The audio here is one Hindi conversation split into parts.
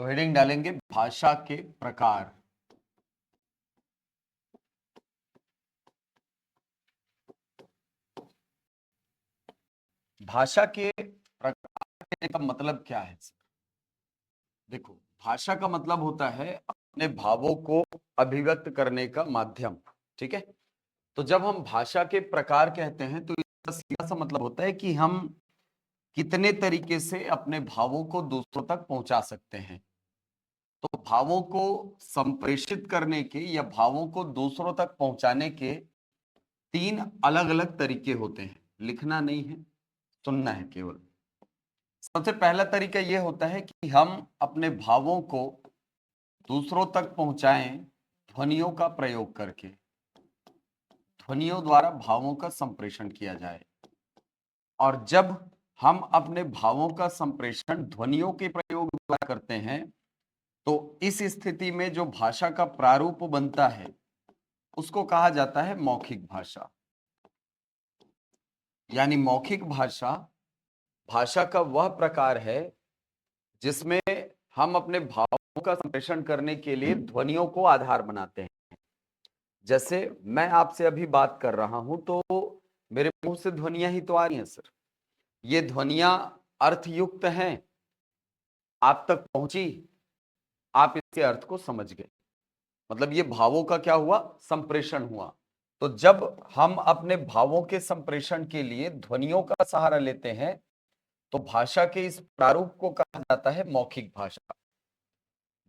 तो हेडिंग डालेंगे भाषा के प्रकार। भाषा के प्रकार कहने का मतलब क्या है? देखो, भाषा का मतलब होता है अपने भावों को अभिव्यक्त करने का माध्यम। ठीक है, तो जब हम भाषा के प्रकार कहते हैं तो इसका सीधा सा मतलब होता है कि हम कितने तरीके से अपने भावों को दूसरों तक पहुंचा सकते हैं। तो भावों को संप्रेषित करने के या भावों को दूसरों तक पहुंचाने के तीन अलग अलग तरीके होते हैं। लिखना नहीं है, सुनना है केवल। सबसे पहला तरीका यह होता है कि हम अपने भावों को दूसरों तक पहुंचाएं ध्वनियों का प्रयोग करके। ध्वनियों द्वारा भावों का संप्रेषण किया जाए। और जब हम अपने भावों का संप्रेषण ध्वनियों के प्रयोग द्वारा करते हैं तो इस स्थिति में जो भाषा का प्रारूप बनता है उसको कहा जाता है मौखिक भाषा। यानी मौखिक भाषा भाषा का वह प्रकार है जिसमें हम अपने भावों का संप्रेषण करने के लिए ध्वनियों को आधार बनाते हैं। जैसे मैं आपसे अभी बात कर रहा हूं तो मेरे मुंह से ध्वनियां ही तो आ रही हैं सर। ये ध्वनियां अर्थयुक्त हैं, आप तक पहुंची, आप इसके अर्थ को समझ गए, मतलब ये भावों का क्या हुआ? संप्रेषण हुआ। तो जब हम अपने भावों के संप्रेषण के लिए ध्वनियों का सहारा लेते हैं तो भाषा के इस प्रारूप को कहा जाता है मौखिक भाषा।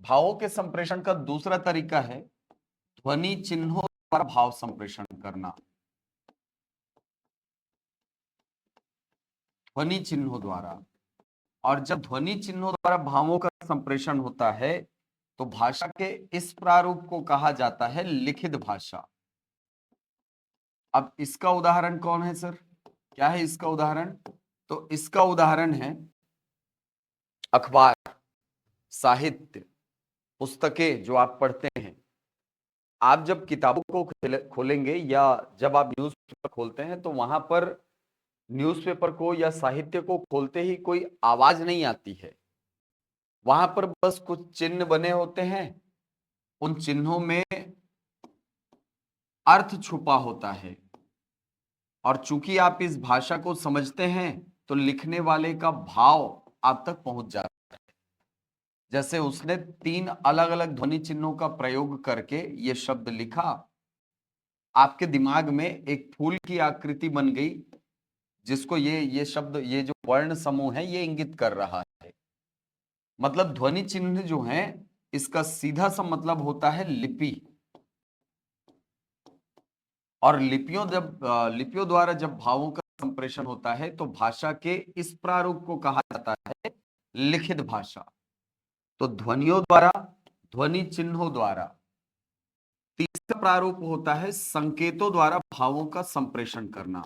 भावों के संप्रेषण का दूसरा तरीका है ध्वनि चिन्हों द्वारा भाव संप्रेषण करना। ध्वनि चिन्हों द्वारा। और जब ध्वनि चिन्हों द्वारा भावों का संप्रेषण होता है तो भाषा के इस प्रारूप को कहा जाता है लिखित भाषा। अब इसका उदाहरण कौन है सर? क्या है इसका उदाहरण? तो इसका उदाहरण है अखबार, साहित्य, पुस्तकें जो आप पढ़ते हैं। आप जब किताबों को खोलेंगे या जब आप न्यूज़पेपर खोलते हैं तो वहां पर न्यूज़पेपर को या साहित्य को खोलते ही कोई आवाज नहीं आती है। वहां पर बस कुछ चिन्ह बने होते हैं, उन चिन्हों में अर्थ छुपा होता है। और चूंकि आप इस भाषा को समझते हैं तो लिखने वाले का भाव आप तक पहुंच जाता है। जैसे उसने तीन अलग अलग ध्वनि चिन्हों का प्रयोग करके ये शब्द लिखा, आपके दिमाग में एक फूल की आकृति बन गई जिसको ये शब्द, ये जो वर्ण समूह है ये इंगित कर रहा है। मतलब ध्वनि चिन्ह जो है इसका सीधा सा मतलब होता है लिपि। और लिपियों द्वारा जब भावों का संप्रेषण होता है तो भाषा के इस प्रारूप को कहा जाता है लिखित भाषा। तो ध्वनियों द्वारा, ध्वनि चिन्हों द्वारा। तीसरा प्रारूप होता है संकेतों द्वारा भावों का संप्रेषण करना।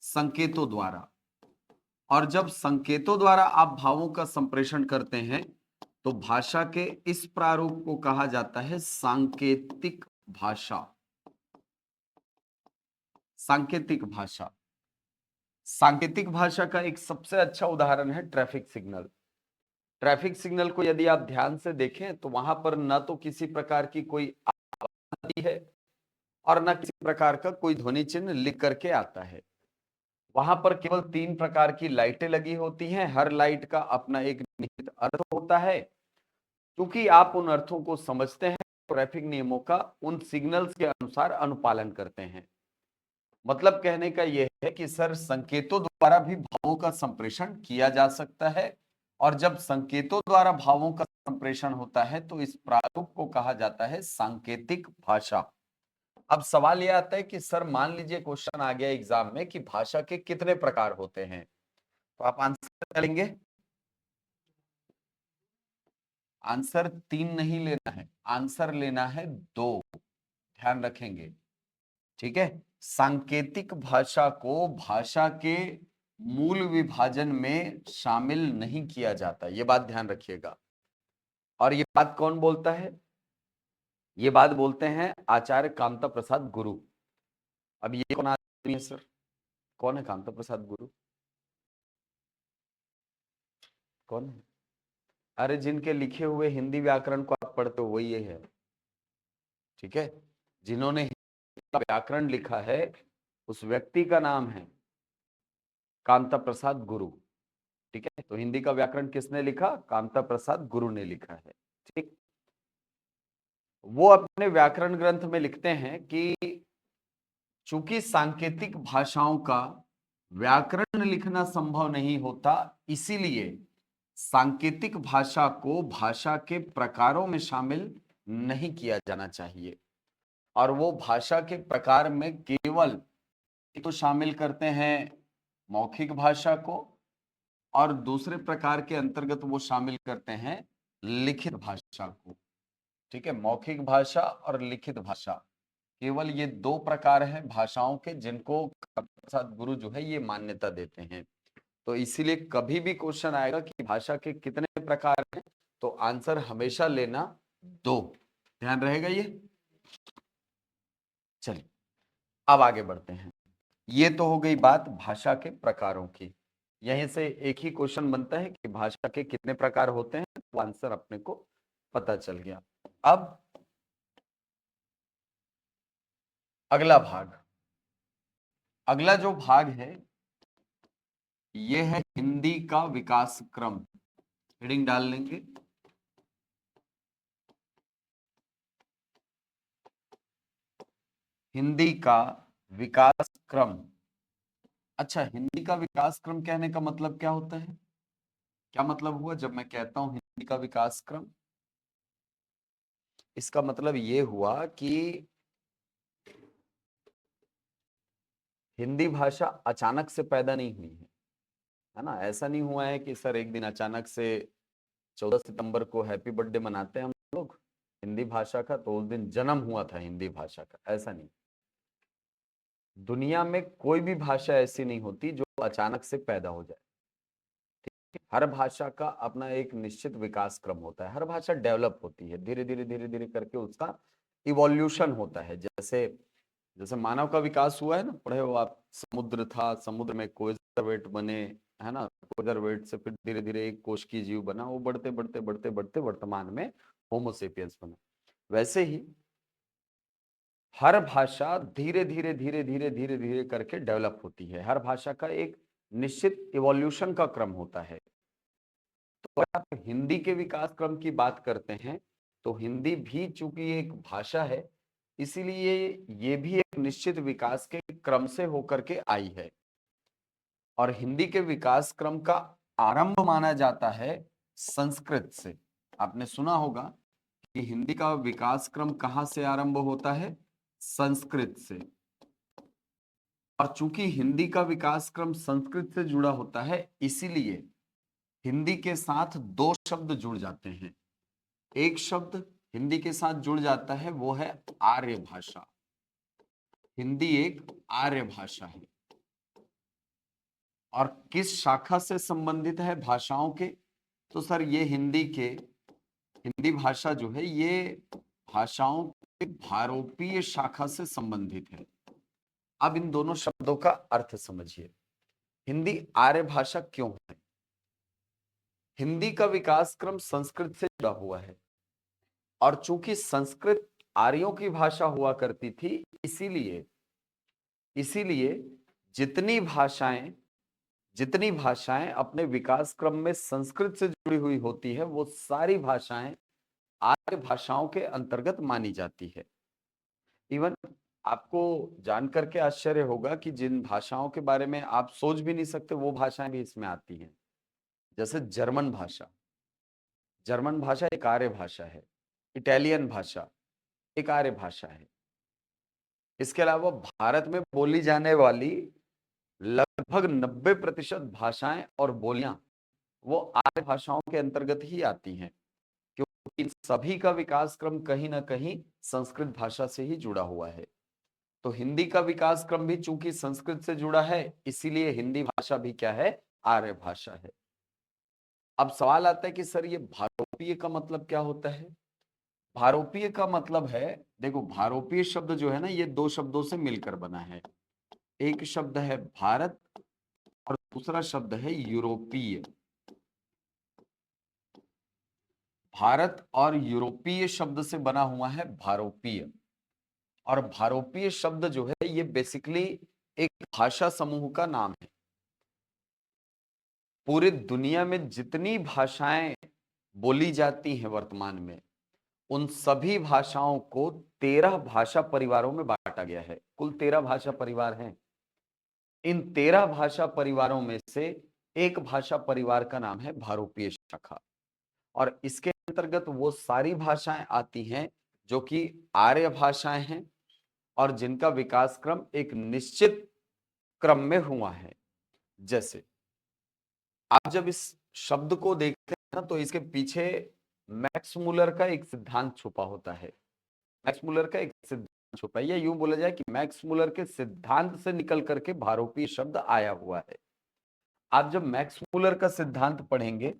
संकेतों द्वारा। और जब संकेतों द्वारा आप भावों का संप्रेषण करते हैं तो भाषा के इस प्रारूप को कहा जाता है सांकेतिक भाषा। सांकेतिक भाषा। सांकेतिक भाषा का एक सबसे अच्छा उदाहरण है ट्रैफिक सिग्नल। ट्रैफिक सिग्नल को यदि आप ध्यान से देखें तो वहां पर न तो किसी प्रकार की कोई आवाज आती है और न किसी प्रकार का कोई ध्वनि चिन्ह लिख करके आता है। वहां पर केवल तीन प्रकार की लाइटें लगी होती हैं, हर लाइट का अपना एक निहित अर्थ होता है। क्योंकि आप उन अर्थों को समझते हैं, ट्रैफिक नियमों का उन सिग्नल्स के अनुसार अनुपालन करते हैं। मतलब कहने का यह है कि सर संकेतों द्वारा भी भावों का संप्रेषण किया जा सकता है। और जब संकेतों द्वारा भावों का संप्रेषण होता है तो इस प्रारूप को कहा जाता है सांकेतिक भाषा। अब सवाल यह आता है कि सर मान लीजिए क्वेश्चन आ गया एग्जाम में कि भाषा के कितने प्रकार होते हैं, तो आप आंसर करेंगे? आंसर तीन नहीं लेना है, आंसर लेना है दो। ध्यान रखेंगे, ठीक है। सांकेतिक भाषा को भाषा के मूल विभाजन में शामिल नहीं किया जाता, यह बात ध्यान रखिएगा। और ये बात कौन बोलता है? ये बात बोलते हैं आचार्य कामता प्रसाद गुरु। अब ये कौन आदमी है सर? कौन है कामता प्रसाद गुरु? कौन है? अरे जिनके लिखे हुए हिंदी व्याकरण को आप पढ़ते हो वही ये है, ठीक है। जिन्होंने व्याकरण लिखा है उस व्यक्ति का नाम है कांता प्रसाद गुरु, ठीक है। तो हिंदी का व्याकरण किसने लिखा? कांता प्रसाद गुरु ने लिखा है, ठीक। वो अपने व्याकरण ग्रंथ में लिखते हैं कि चूंकि सांकेतिक भाषाओं का व्याकरण लिखना संभव नहीं होता, इसीलिए सांकेतिक भाषा को भाषा के प्रकारों में शामिल नहीं किया जाना चाहिए। और वो भाषा के प्रकार में केवल तो शामिल करते हैं मौखिक भाषा को, और दूसरे प्रकार के अंतर्गत वो शामिल करते हैं लिखित भाषा को, ठीक है। मौखिक भाषा और लिखित भाषा, केवल ये दो प्रकार हैं भाषाओं के जिनको प्रसाद गुरु जो है ये मान्यता देते हैं। तो इसीलिए कभी भी क्वेश्चन आएगा कि भाषा के कितने प्रकार हैं, तो आंसर हमेशा लेना 2, ध्यान रहेगा ये। चलिए अब आगे बढ़ते हैं। ये तो हो गई बात भाषा के प्रकारों की। यहीं से एक ही क्वेश्चन बनता है कि भाषा के कितने प्रकार होते हैं, तो आंसर अपने को पता चल गया। अब अगला भाग, अगला जो भाग है ये है हिंदी का विकास क्रम। हेडिंग डाल लेंगे हिंदी का विकास क्रम। अच्छा, हिंदी का विकास क्रम कहने का मतलब क्या होता है? क्या मतलब हुआ जब मैं कहता हूं हिंदी का विकास क्रम? इसका मतलब ये हुआ कि हिंदी भाषा अचानक से पैदा नहीं हुई है ना। ऐसा नहीं हुआ है कि सर एक दिन अचानक से 14 सितंबर को हैप्पी बर्थडे मनाते हैं हम लोग हिंदी भाषा का, तो उस दिन जन्म हुआ था हिंदी भाषा का, ऐसा नहीं। दुनिया में कोई भी भाषा ऐसी नहीं होती जो अचानक से पैदा हो जाए। हर भाषा का अपना एक निश्चित विकास क्रम होता है। हर भाषा डेवलप होती है, धीरे धीरे करके उसका इवोल्यूशन होता है। जैसे जैसे मानव का विकास हुआ है ना, पढ़े हो आप, समुद्र था, समुद्र में कोएजरवेट बने, है ना, कोएजरवेट से फिर धीरे धीरे एक कोशिकीय जीव बना, वो बढ़ते बढ़ते बढ़ते बढ़ते वर्तमान में होमोसेपियंस बना। वैसे ही हर भाषा धीरे करके डेवलप होती है। हर भाषा का एक निश्चित इवोल्यूशन का क्रम होता है। तो अगर आप हिंदी के विकास क्रम की बात करते हैं तो हिंदी भी चूंकि एक भाषा है, इसीलिए ये भी एक निश्चित विकास के क्रम से होकर के आई है। और हिंदी के विकास क्रम का आरंभ माना जाता है संस्कृत से। आपने सुना होगा कि हिंदी का विकास क्रम कहां से आरंभ होता है? संस्कृत से। और चूंकि हिंदी का विकास क्रम संस्कृत से जुड़ा होता है, इसीलिए हिंदी के साथ 2 शब्द जुड़ जाते हैं। एक शब्द हिंदी के साथ जुड़ जाता है, वो है आर्य भाषा। हिंदी एक आर्य भाषा है। और किस शाखा से संबंधित है भाषाओं के? तो सर ये हिंदी भाषा जो है ये भाषाओं के भारोपीय शाखा से संबंधित है। अब इन दोनों शब्दों का अर्थ समझिए। हिंदी आर्य भाषा क्यों है? हिंदी का विकास क्रम संस्कृत से जुड़ा हुआ है, और चूंकि संस्कृत आर्यों की भाषा हुआ करती थी, इसीलिए जितनी भाषाएं अपने विकास क्रम में संस्कृत से जुड़ी हुई होती है, वो सारी भाषाएं आर्य भाषाओं के अंतर्गत मानी जाती है। इवन आपको जानकर के आश्चर्य होगा कि जिन भाषाओं के बारे में आप सोच भी नहीं सकते, वो भाषाएं भी इसमें आती हैं। जैसे जर्मन भाषा एक आर्य भाषा है। इटालियन भाषा एक आर्य भाषा है। इसके अलावा भारत में बोली जाने वाली लगभग 90% भाषाएं और बोलियां वो आर्य भाषाओं के अंतर्गत ही आती हैं, क्योंकि इन सभी का विकास क्रम कहीं ना कहीं संस्कृत भाषा से ही जुड़ा हुआ है। तो हिंदी का विकास क्रम भी चूंकि संस्कृत से जुड़ा है, इसीलिए हिंदी भाषा भी क्या है? आर्य भाषा है। अब सवाल आता है कि सर ये भारोपीय का मतलब क्या होता है? भारोपीय का मतलब है, देखो भारोपीय शब्द जो है ना, ये 2 शब्दों से मिलकर बना है। एक शब्द है भारत और दूसरा शब्द है यूरोपीय। भारत और यूरोपीय शब्द से बना हुआ है भारोपीय। और भारोपीय शब्द जो है ये बेसिकली एक भाषा समूह का नाम है। पूरी दुनिया में जितनी भाषाएं बोली जाती हैं वर्तमान में, उन सभी भाषाओं को 13 भाषा परिवारों में बांटा गया है। कुल 13 भाषा परिवार हैं। इन 13 भाषा परिवारों में से एक भाषा परिवार का नाम है भारोपीय शाखा। और इसके अंतर्गत वो सारी भाषाएं आती हैं जो कि आर्य भाषाएं हैं और जिनका विकास क्रम एक निश्चित क्रम में हुआ है। जैसे आप जब इस शब्द को देखते हैं ना, तो इसके पीछे मैक्स मुलर का एक सिद्धांत छुपा होता है। मैक्स मुलर का एक सिद्धांत छुपा है, या यूं बोला जाए कि मैक्स मुलर के सिद्धांत से निकल करके भारोपीय शब्द आया हुआ है। आप जब मैक्स मुलर का सिद्धांत पढ़ेंगे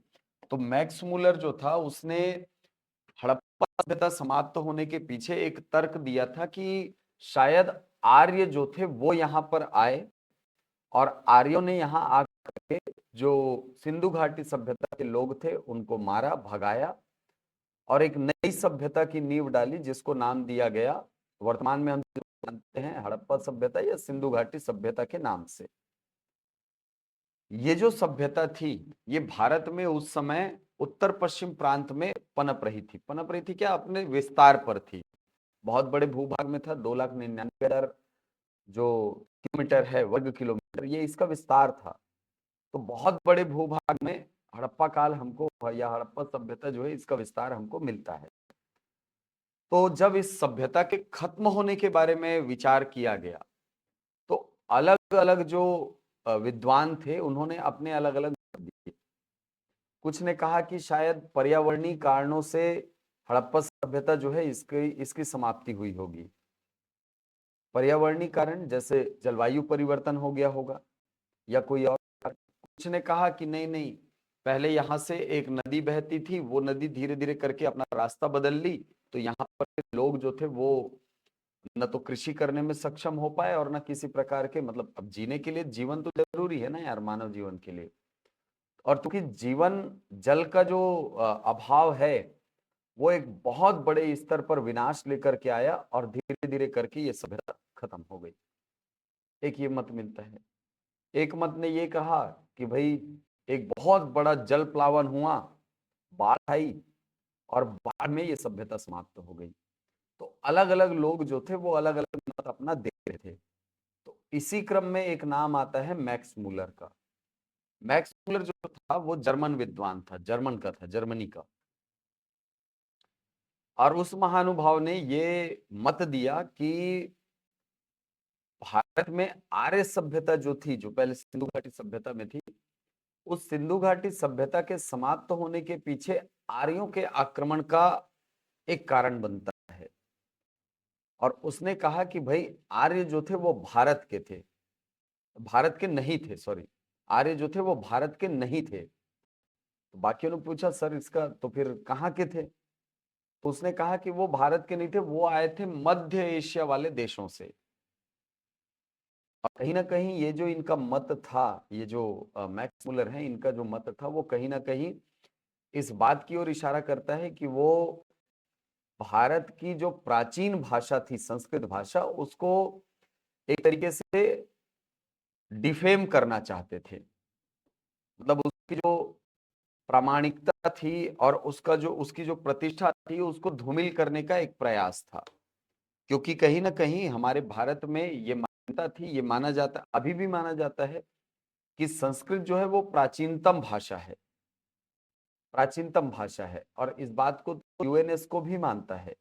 तो मैक्स मुलर जो था उसने हड़प्पा सभ्यता समाप्त होने के पीछे एक तर्क दिया था कि शायद आर्य जो थे वो यहां पर आए और आर्यों ने यहां आकर के जो सिंधु घाटी सभ्यता के लोग थे उनको मारा, भगाया और एक नई सभ्यता की नींव डाली जिसको नाम दिया गया, वर्तमान में हम जानते हैं, हड़प्पा सभ्यता या सिंधु घाटी सभ्यता के नाम से। ये जो सभ्यता थी ये भारत में उस समय उत्तर पश्चिम प्रांत में पनप रही थी। पनप रही थी क्या? अपने विस्तार पर थी। बहुत बड़े भूभाग में था। 2,99,000 जो किलोमीटर है, वर्ग किलोमीटर, ये इसका विस्तार था। तो बहुत बड़े भूभाग में हड़प्पा काल हमको या हड़प्पा सभ्यता जो है इसका विस्तार हमको मिलता है। तो जब इस सभ्यता के खत्म होने के बारे में विचार किया गया तो अलग अलग जो विद्वान थे उन्होंने अपने अलग अलग दिए। कुछ ने कहा कि शायद पर्यावरणीय कारणों से हड़प्पा सभ्यता जो है इसकी समाप्ति हुई होगी। पर्यावरणीय कारण जैसे जलवायु परिवर्तन हो गया होगा या कोई और। कुछ ने कहा कि नहीं नहीं, पहले यहाँ से एक नदी बहती थी, वो नदी धीरे धीरे करके अपना रास्ता बदल ली, तो यहाँ पर लोग जो थे वो न तो कृषि करने में सक्षम हो पाए और न किसी प्रकार के, मतलब अब जीने के लिए जीवन तो जरूरी है ना यार, मानव जीवन के लिए। और क्योंकि जीवन जल का जो अभाव है वो एक बहुत बड़े स्तर पर विनाश लेकर के आया और धीरे धीरे करके ये सभ्यता खत्म हो गई। एक ये मत मिलता है। एक मत ने ये कहा कि भाई एक बहुत बड़ा जल प्लावन हुआ, बाढ़ आई और बाढ़ में ये सभ्यता समाप्त हो गई। तो अलग अलग लोग जो थे वो अलग अलग मत अपना दे रहे थे। तो इसी क्रम में एक नाम आता है मैक्स मुलर का। मैक्स मुलर जो था वो जर्मन विद्वान था, जर्मन का था, जर्मनी का। और उस महानुभाव ने ये मत दिया कि भारत में आर्य सभ्यता जो थी, जो पहले सिंधु घाटी सभ्यता में थी, उस सिंधु घाटी सभ्यता के समाप्त होने के पीछे आर्यों के आक्रमण का एक कारण बनता है। और उसने कहा कि भाई आर्य जो थे वो भारत के थे, भारत के नहीं थे, सॉरी, आर्य जो थे वो भारत के नहीं थे। तो बाकियों ने पूछा सर इसका तो फिर कहाँ के थे? तो उसने कहा कि वो भारत के नहीं थे, वो आए थे मध्य एशिया वाले देशों से। और कहीं ना कहीं ये जो इनका मत था, ये जो मैक्स मुलर है, इनका जो मत था वो कहीं ना कहीं इस बात की ओर इशारा करता है कि वो भारत की जो प्राचीन भाषा थी, संस्कृत भाषा, उसको एक तरीके से डिफेम करना चाहते थे। मतलब उसकी जो प्रामाणिकता थी और उसकी जो प्रतिष्ठा थी उसको धूमिल करने का एक प्रयास था। क्योंकि कहीं ना कहीं हमारे भारत में ये मान्यता थी, ये माना जाता, अभी भी माना जाता है कि संस्कृत जो है वो प्राचीनतम भाषा है, प्राचीनतम भाषा है। और इस बात को यूएनएस्को भी मानता है।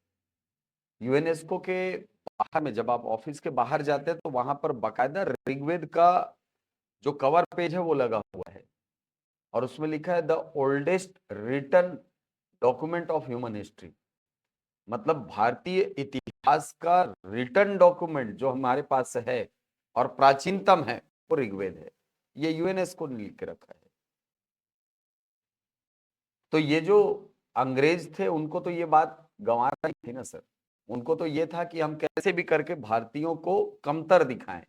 यूएनएस्को के बाहर में, जब आप ऑफिस के बाहर जाते हैं तो वहां पर बाकायदा ऋग्वेद का जो कवर पेज है वो लगा हुआ है और उसमें लिखा है the oldest written document of human history. मतलब भारतीय इतिहास का रिटन डॉक्यूमेंट जो हमारे पास है और प्राचीनतम है वो ऋग्वेद है। ये यूएनएस्को ने लिख के रखा है। तो ये जो अंग्रेज थे उनको तो ये बात गंवाना ही थी ना सर। उनको तो ये था कि हम कैसे भी करके भारतीयों को कमतर दिखाएं,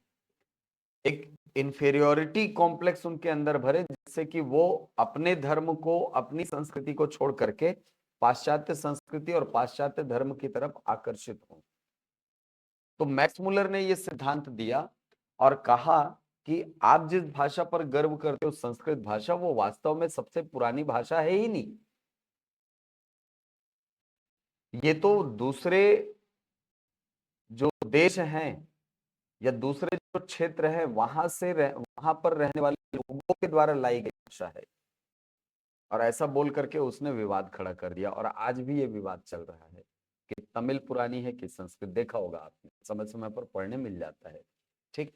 एक इंफीरियोरिटी कॉम्प्लेक्स उनके अंदर भरे, जिससे कि वो अपने धर्म को, अपनी संस्कृति को छोड़ करके पाश्चात्य संस्कृति और पाश्चात्य धर्म की तरफ आकर्षित हों। तो मैक्स मुलर ने यह सिद्धांत दिया और कहा कि आप जिस भाषा पर गर्व करते हो संस्कृत भाषा, वो वास्तव में सबसे पुरानी भाषा है ही नहीं। ये तो दूसरे जो देश हैं या दूसरे जो क्षेत्र है वहां पर रहने वाले लोगों के द्वारा लाई गई भाषा है। और ऐसा बोल करके उसने विवाद खड़ा कर दिया और आज भी ये विवाद चल रहा है कि तमिल पुरानी है कि संस्कृत। देखा होगा आपने, समय समय पर पढ़ने मिल जाता है। ठीक,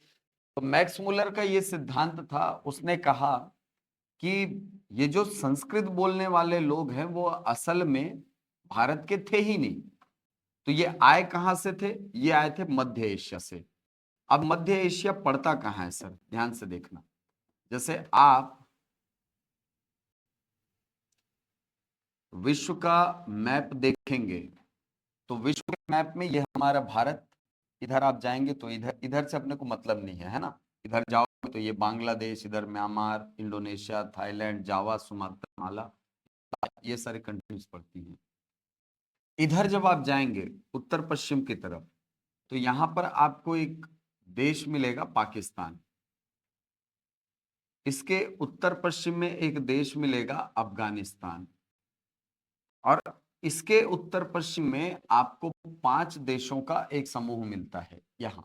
तो मैक्स मुलर का ये सिद्धांत था। उसने कहा कि ये जो संस्कृत बोलने वाले लोग हैं वो असल में भारत के थे ही नहीं। तो ये आए कहां से थे? ये आए थे मध्य एशिया से। अब मध्य एशिया पड़ता कहां है सर? ध्यान से देखना। जैसे आप विश्व का मैप देखेंगे तो विश्व के मैप में ये हमारा भारत, इधर आप जाएंगे तो इधर इधर से अपने को मतलब नहीं है ना। इधर जाओगे तो ये बांग्लादेश, इधर म्यांमार, इंडोनेशिया, थाईलैंड, जावा, सुमात्रा, माला, ये सारी कंट्रीज पड़ती हैं। इधर जब आप जाएंगे उत्तर पश्चिम की तरफ तो यहां पर आपको एक देश मिलेगा पाकिस्तान। इसके उत्तर पश्चिम में एक देश मिलेगा अफगानिस्तान। और इसके उत्तर पश्चिम में आपको 5 देशों का एक समूह मिलता है यहां,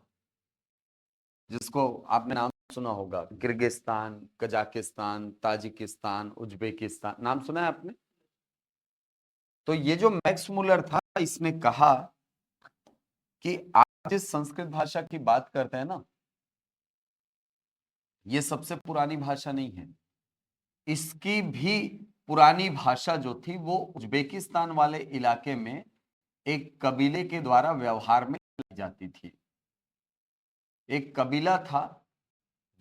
जिसको आपने नाम सुना होगा, किर्गिस्तान, कजाकिस्तान, ताजिकिस्तान, उज्बेकिस्तान। नाम सुना है आपने? तो ये जो मैक्स मुलर था इसने कहा कि आप जिस संस्कृत भाषा की बात करते हैं ना, ये सबसे पुरानी भाषा नहीं है। इसकी भी पुरानी भाषा जो थी वो उज्बेकिस्तान वाले इलाके में एक कबीले के द्वारा व्यवहार में लाई जाती थी। एक कबीला था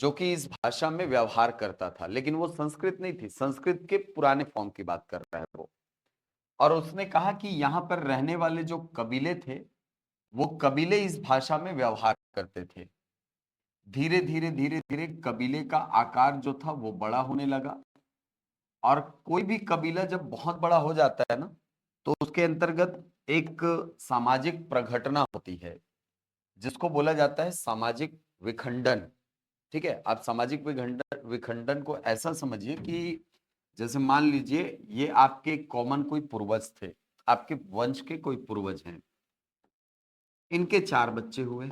जो कि इस भाषा में व्यवहार करता था, लेकिन वो संस्कृत नहीं थी, संस्कृत के पुराने फॉर्म की बात कर रहा है वो। और उसने कहा कि यहाँ पर रहने वाले जो कबीले थे वो कबीले इस भाषा में व्यवहार करते थे। धीरे धीरे धीरे धीरे कबीले का आकार जो था वो बड़ा होने लगा। और कोई भी कबीला जब बहुत बड़ा हो जाता है ना तो उसके अंतर्गत एक सामाजिक प्रघटना होती है जिसको बोला जाता है सामाजिक विखंडन। ठीक है, आप सामाजिक विखंडन विखंडन को ऐसा समझिए कि जैसे मान लीजिए ये आपके कॉमन कोई पूर्वज थे, आपके वंश के कोई पूर्वज हैं, इनके 4 बच्चे हुए।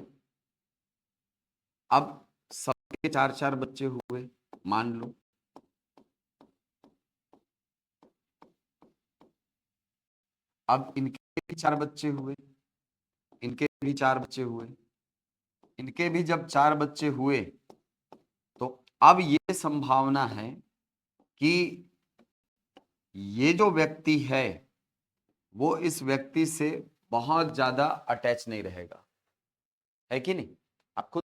अब सबके 4-4 बच्चे हुए मान लो। अब इनके भी 4 बच्चे हुए, इनके भी 4 बच्चे हुए, इनके भी जब 4 बच्चे हुए तो अब ये संभावना है कि ये जो व्यक्ति है वो इस व्यक्ति से बहुत ज्यादा अटैच नहीं रहेगा, है कि नहीं? आप खुद,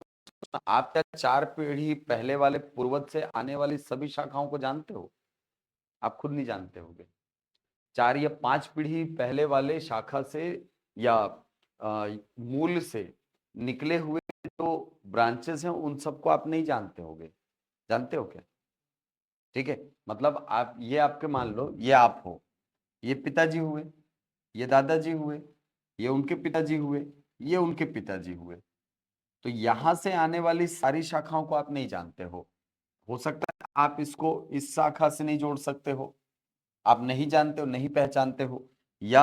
आप क्या 4 पीढ़ी पहले वाले पूर्वज से आने वाली सभी शाखाओं को जानते हो? आप खुद नहीं जानते होगे। 4 या 5 पीढ़ी पहले वाले शाखा से या मूल से निकले हुए जो ब्रांचेस हैं उन सबको आप नहीं जानते होगे। जानते हो क्या? ठीक है, मतलब आप ये आपके मान लो ये आप हो, ये पिताजी हुए, ये दादाजी हुए, ये उनके पिताजी हुए, ये उनके पिताजी हुए। तो यहां से आने वाली सारी शाखाओं को आप नहीं जानते हो सकता है आप इसको इस शाखा से नहीं जोड़ सकते हो, आप नहीं जानते हो, नहीं पहचानते हो, या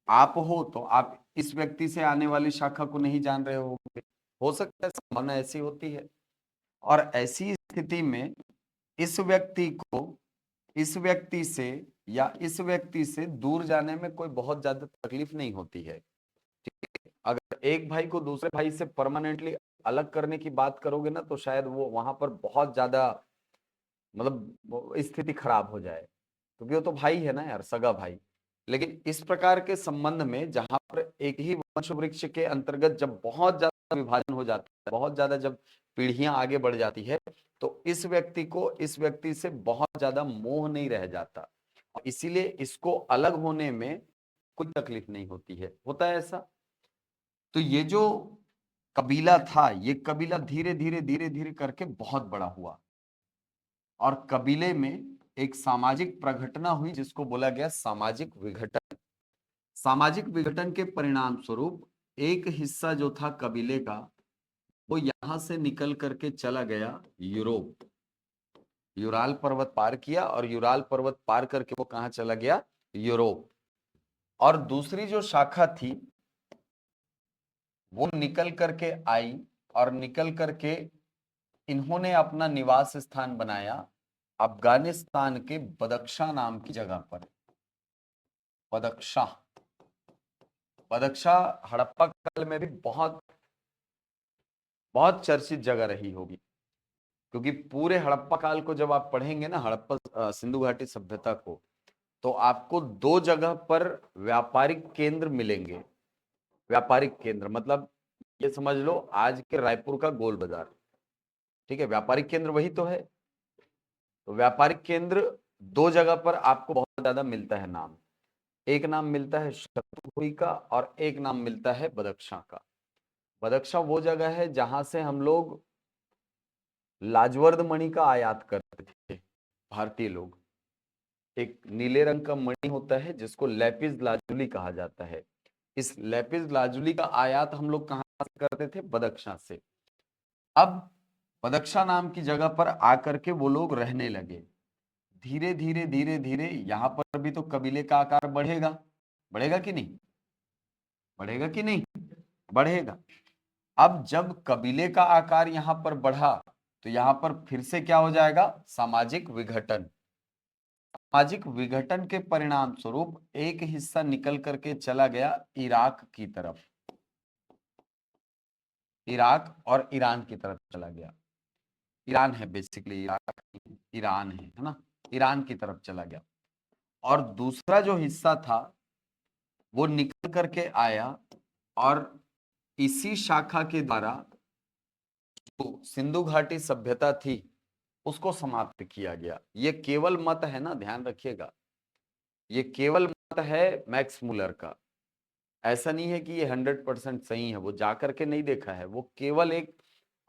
आप हो तो आप इस व्यक्ति से आने वाली शाखा को नहीं जान रहे होगे। हो सकता है, संभावना ऐसी होती है। और ऐसी स्थिति में इस व्यक्ति को इस व्यक्ति से या इस व्यक्ति से दूर जाने में कोई बहुत ज्यादा तकलीफ नहीं होती है। ठीक है? अगर एक भाई को दूसरे भाई से परमानेंटली अलग करने की बात करोगे ना तो शायद वो वहां पर बहुत ज्यादा मतलब स्थिति खराब हो जाए, क्योंकि वो तो भाई है ना यार, सगा भाई। लेकिन इस प्रकार के संबंध में जहां पर एक ही वंश वृक्ष के अंतर्गत जब बहुत ज्यादा विभाजन हो जाता है, बहुत ज्यादा जब पीढ़ियां आगे बढ़ जाती है, तो इस व्यक्ति को इस व्यक्ति से बहुत ज्यादा मोह नहीं रह जाता, इसीलिए इसको अलग होने में कोई तकलीफ नहीं होती है। होता है ऐसा। तो ये जो कबीला था, ये कबीला धीरे धीरे धीरे धीरे करके बहुत बड़ा हुआ और कबीले में एक सामाजिक प्रघटना हुई जिसको बोला गया सामाजिक विघटन। सामाजिक विघटन के परिणाम स्वरूप एक हिस्सा जो था कबीले का वो यहां से निकल करके चला गया यूरोप, यूराल पर्वत पार किया और यूराल पर्वत पार करके वो कहां चला गया, यूरोप। और दूसरी जो शाखा थी वो निकल करके आई और निकल करके इन्होंने अपना निवास स्थान बनाया अफगानिस्तान के बदख्शां नाम की जगह पर। बदख्शां, बदख्शां हड़प्पा काल में भी बहुत बहुत चर्चित जगह रही होगी, क्योंकि पूरे हड़प्पा काल को जब आप पढ़ेंगे ना, हड़प्पा सिंधु घाटी सभ्यता को, तो आपको दो जगह पर व्यापारिक केंद्र मिलेंगे। व्यापारिक केंद्र मतलब ये समझ लो आज के रायपुर का गोल बाजार, ठीक है, व्यापारिक केंद्र वही तो है। तो व्यापारिक केंद्र दो जगह पर आपको बहुत ज्यादा मिलता है नाम। एक नाम मिलता है शत्रुहुई का और एक नाम मिलता है बदख्शां का। बदख्शां वो जगह है जहां से हम लोग लाजवर्द मणि का आयात करते थे भारतीय लोग। एक नीले रंग का मणि होता है जिसको लेपिस लाजुली कहा जाता है। इस लेपिस लाजुली का आयात हम लोग कहां से करते थे, बदख्शां से। अब बदख्शां नाम की जगह पर आकर के वो लोग रहने लगे। धीरे धीरे धीरे धीरे यहां पर भी तो कबीले का आकार बढ़ेगा, बढ़ेगा कि नहीं, बढ़ेगा कि नहीं, बढ़ेगा। अब जब कबीले का आकार यहां पर बढ़ा तो यहां पर फिर से क्या हो जाएगा, सामाजिक विघटन। सामाजिक विघटन के परिणाम स्वरूप एक हिस्सा निकल करके चला गया इराक की तरफ, इराक और ईरान की तरफ चला गया। ईरान है बेसिकली, इराक ईरान है ना, ईरान की तरफ चला गया। और दूसरा जो हिस्सा था वो निकल करके आया और इसी शाखा के द्वारा जो सिंधु घाटी सभ्यता थी उसको समाप्त किया गया। ये केवल मत है ना, ध्यान रखिएगा, ये केवल मत है मैक्स मुलर का। ऐसा नहीं है कि ये 100% सही है, वो जाकर के नहीं देखा है, वो केवल एक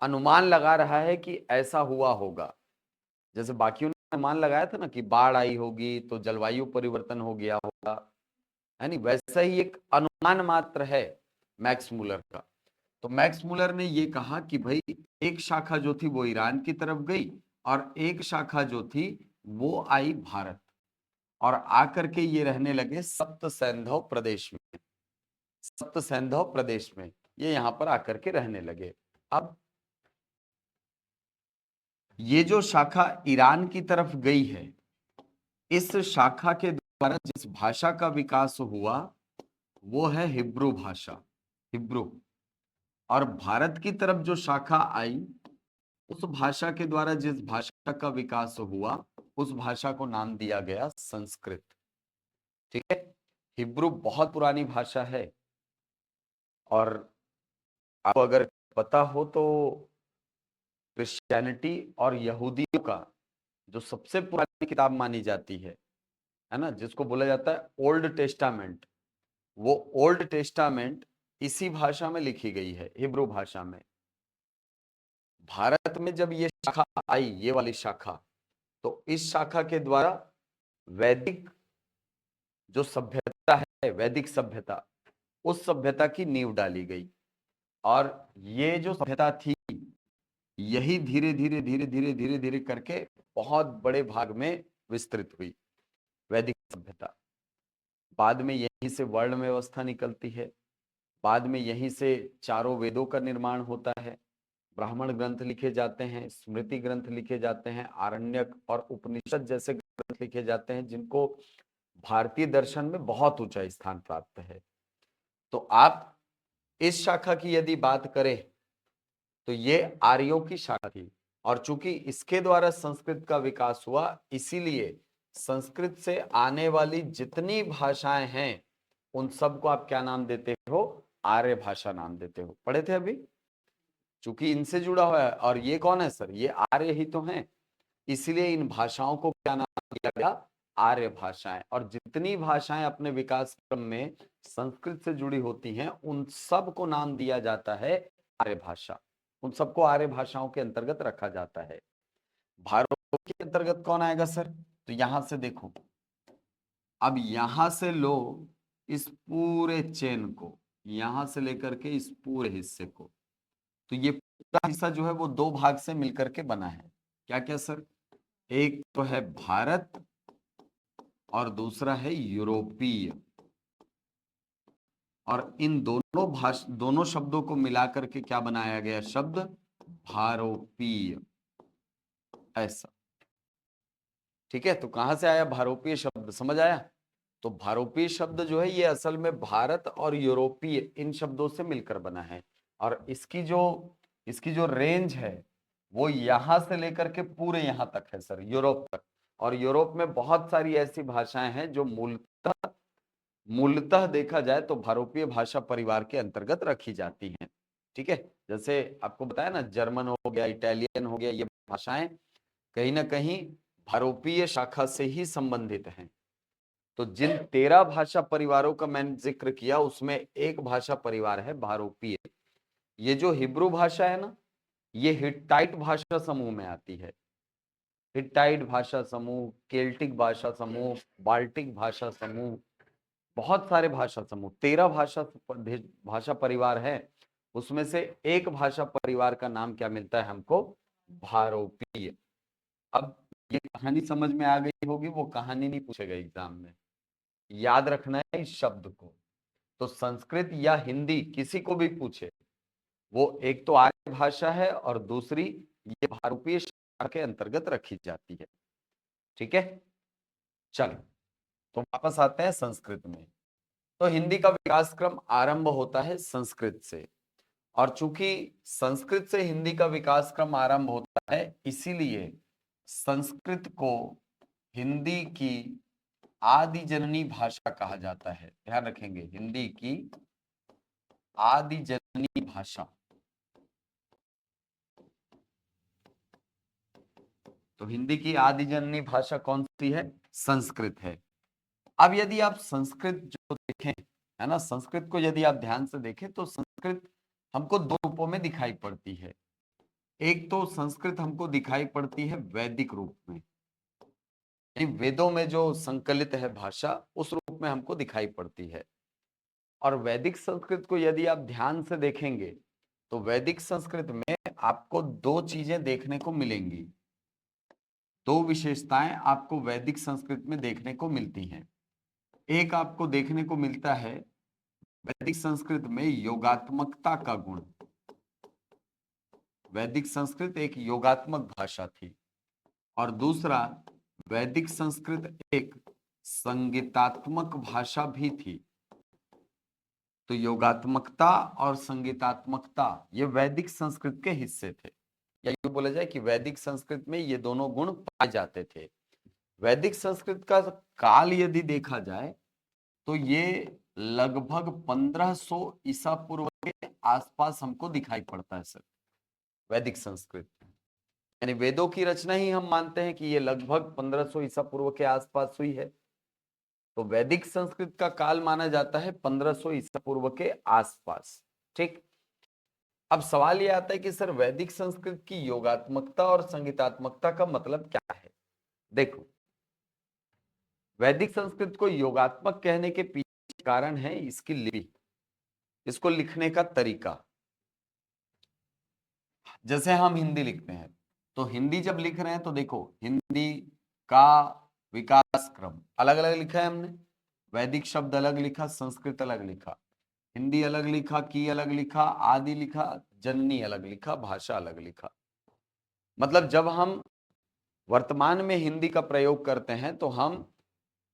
अनुमान लगा रहा है कि ऐसा हुआ होगा। जैसे बाकियों ने अनुमान लगाया था ना कि बाढ़ आई होगी तो जलवायु परिवर्तन हो गया होगा, है नहीं, वैसा ही एक अनुमान मात्र है मैक्स मुलर का। तो मैक्स मुलर ने ये कहा कि भाई एक शाखा जो थी वो ईरान की तरफ गई और एक शाखा जो थी वो आई भारत, और आकर के ये रहने लगे सप्त सैंधव प्रदेश में। सप्त सैंधव प्रदेश में ये यहां पर आकर के रहने लगे। अब ये जो शाखा ईरान की तरफ गई है, इस शाखा के द्वारा जिस भाषा का विकास हुआ वो है हिब्रू भाषा, हिब्रू। और भारत की तरफ जो शाखा आई उस भाषा के द्वारा जिस भाषा का विकास हुआ उस भाषा को नाम दिया गया संस्कृत, ठीक है। हिब्रू बहुत पुरानी भाषा है और आपको अगर पता हो तो क्रिश्चियनिटी और यहूदियों का जो सबसे पुरानी किताब मानी जाती है ना, जिसको बोला जाता है ओल्ड टेस्टामेंट, वो ओल्ड टेस्टामेंट इसी भाषा में लिखी गई है, हिब्रू भाषा में। भारत में जब ये शाखा आई, ये वाली शाखा, तो इस शाखा के द्वारा वैदिक जो सभ्यता है, वैदिक सभ्यता, उस सभ्यता की नींव डाली गई। और ये जो सभ्यता थी यही धीरे धीरे धीरे धीरे धीरे धीरे करके बहुत बड़े भाग में विस्तृत हुई, वैदिक सभ्यता। बाद में यहीं से वर्ण व्यवस्था निकलती है, बाद में यहीं से चारों वेदों का निर्माण होता है, ब्राह्मण ग्रंथ लिखे जाते हैं, स्मृति ग्रंथ लिखे जाते हैं, आरण्यक और उपनिषद जैसे ग्रंथ लिखे जाते हैं जिनको भारतीय दर्शन में बहुत ऊंचा स्थान प्राप्त है। तो आप इस शाखा की यदि बात करें तो ये आर्यों की शाखा थी, और चूंकि इसके द्वारा संस्कृत का विकास हुआ इसीलिए संस्कृत से आने वाली जितनी भाषाएं हैं उन सबको आप क्या नाम देते हो, आर्य भाषा नाम देते हो। पढ़े थे अभी, चूंकि इनसे जुड़ा हुआ है, और ये कौन है सर, ये आर्य ही तो हैं, इसलिए इन भाषाओं को क्या नाम दिया गया, आर्य भाषाएं। और जितनी भाषाएं अपने विकास क्रम में संस्कृत से जुड़ी होती हैं उन सब को नाम दिया जाता है आर्य भाषा, उन सबको आर्य भाषाओं के अंतर्गत रखा जाता है। भारत के अंतर्गत कौन आएगा सर, तो यहां से देखो, अब यहां से लो इस पूरे चेन को, यहां से लेकर के इस पूरे हिस्से को। तो ये पूरा हिस्सा जो है वो दो भाग से मिलकर के बना है। क्या क्या सर? एक तो है भारत और दूसरा है यूरोपीय। और इन दोनों शब्दों को मिलाकर के क्या बनाया गया शब्द? भारोपीय। ऐसा, ठीक है। तो कहां से आया भारोपीय शब्द, समझ आया? तो भारोपीय शब्द जो है ये असल में भारत और यूरोपीय इन शब्दों से मिलकर बना है। और इसकी जो रेंज है वो यहां से लेकर के पूरे यहां तक है सर, यूरोप तक। और यूरोप में बहुत सारी ऐसी भाषाएं हैं जो मूलतः देखा जाए तो भारोपीय भाषा परिवार के अंतर्गत रखी जाती हैं। ठीक है, जैसे आपको बताया ना, जर्मन हो गया, इटालियन हो गया, ये भाषाएं कहीं ना कहीं भारोपीय शाखा से ही संबंधित हैं। तो जिन 13 भाषा परिवारों का मैंने जिक्र किया उसमें एक भाषा परिवार है भारोपीय। ये जो हिब्रू भाषा है ना, ये हिट्टाइट भाषा समूह में आती है। हिट्टाइट भाषा समूह, केल्टिक भाषा समूह, बाल्टिक भाषा समूह, बहुत सारे भाषा समूह, 13 भाषा परिवार है। उसमें से एक भाषा परिवार का नाम क्या मिलता है हमको? भारोपीय। अब ये कहानी समझ में आ गई होगी, वो कहानी नहीं पूछेगा एग्जाम में, याद रखना है इस शब्द को। तो संस्कृत या हिंदी किसी को भी पूछे, वो एक तो आर्य भाषा है और दूसरी ये भारोपीय शाखा के अंतर्गत रखी जाती है। ठीक है, चलो तो वापस आते हैं संस्कृत में। तो हिंदी का विकास क्रम आरंभ होता है संस्कृत से। और चूंकि संस्कृत से हिंदी का विकास क्रम आरंभ होता है, इसीलिए संस्कृत को हिंदी की आदि जननी भाषा कहा जाता है। ध्यान रखेंगे, हिंदी की आदि जननी भाषा। तो हिंदी की आदि जननी भाषा कौन सी है? संस्कृत है। अब यदि आप संस्कृत जो देखें, है ना, संस्कृत को यदि आप ध्यान से देखें तो संस्कृत हमको दो रूपों में दिखाई पड़ती है। एक तो संस्कृत हमको दिखाई पड़ती है वैदिक रूप में, वेदों में जो संकलित है भाषा, उस रूप में हमको दिखाई पड़ती है। और वैदिक संस्कृत को यदि आप ध्यान से देखेंगे तो वैदिक संस्कृत में आपको दो चीजें देखने को मिलेंगी, दो विशेषताएं आपको वैदिक संस्कृत में देखने को मिलती हैं। एक आपको देखने को मिलता है वैदिक संस्कृत में योगात्मकता का गुण। वैदिक संस्कृत एक योगात्मक भाषा थी। और दूसरा, वैदिक संस्कृत एक संगीतात्मक भाषा भी थी। तो योगात्मकता और संगीतात्मकता ये वैदिक संस्कृत के हिस्से थे, या यूं बोला जाए कि वैदिक संस्कृत में ये दोनों गुण पाए जाते थे। वैदिक संस्कृत का काल यदि देखा जाए तो ये लगभग 1500 ईसा पूर्व के आसपास हमको दिखाई पड़ता है सर। वैदिक संस्कृत यानी वेदों की रचना ही हम मानते हैं कि ये लगभग 1500 ईसा पूर्व के आसपास हुई है। तो वैदिक संस्कृत का काल माना जाता है 1500 ईसा पूर्व के आसपास। ठीक, अब सवाल ये आता है कि सर वैदिक संस्कृत की योगात्मकता और संगीतात्मकता का मतलब क्या है? देखो, वैदिक संस्कृत को योगात्मक कहने के पीछे कारण है इसकी लिपि, इसको लिखने का तरीका। जैसे हम हिंदी लिखते हैं, तो हिंदी जब लिख रहे हैं तो देखो, हिंदी का विकास क्रम अलग अलग लिखा है हमने। वैदिक शब्द अलग लिखा, संस्कृत अलग लिखा, हिंदी अलग लिखा, की अलग लिखा, आदि लिखा, जननी अलग लिखा, भाषा अलग लिखा। मतलब जब हम वर्तमान में हिंदी का प्रयोग करते हैं तो हम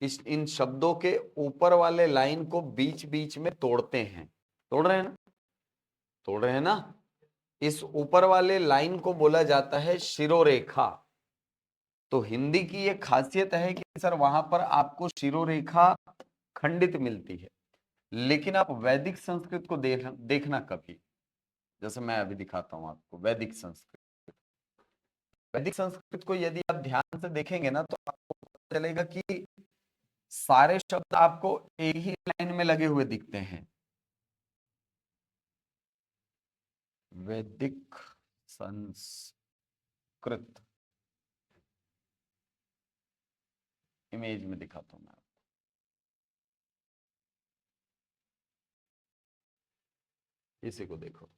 इन शब्दों के ऊपर वाले लाइन को बीच बीच में तोड़ते हैं। तोड़ रहे हैं ना? तोड़ रहे हैं ना? इस ऊपर वाले लाइन को बोला जाता है शिरोरेखा। तो हिंदी की ये खासियत है कि सर वहां पर आपको शिरोरेखा खंडित मिलती है। लेकिन आप वैदिक संस्कृत को देखना कभी, जैसे मैं अभी दिखाता हूं आपको वैदिक संस्कृत। वैदिक संस्कृत को यदि आप ध्यान से देखेंगे ना तो आपको पता चलेगा कि सारे शब्द आपको एक ही लाइन में लगे हुए दिखते हैं। वैदिक संस्कृत इमेज में दिखाता हूं मैं। इसी को देखो,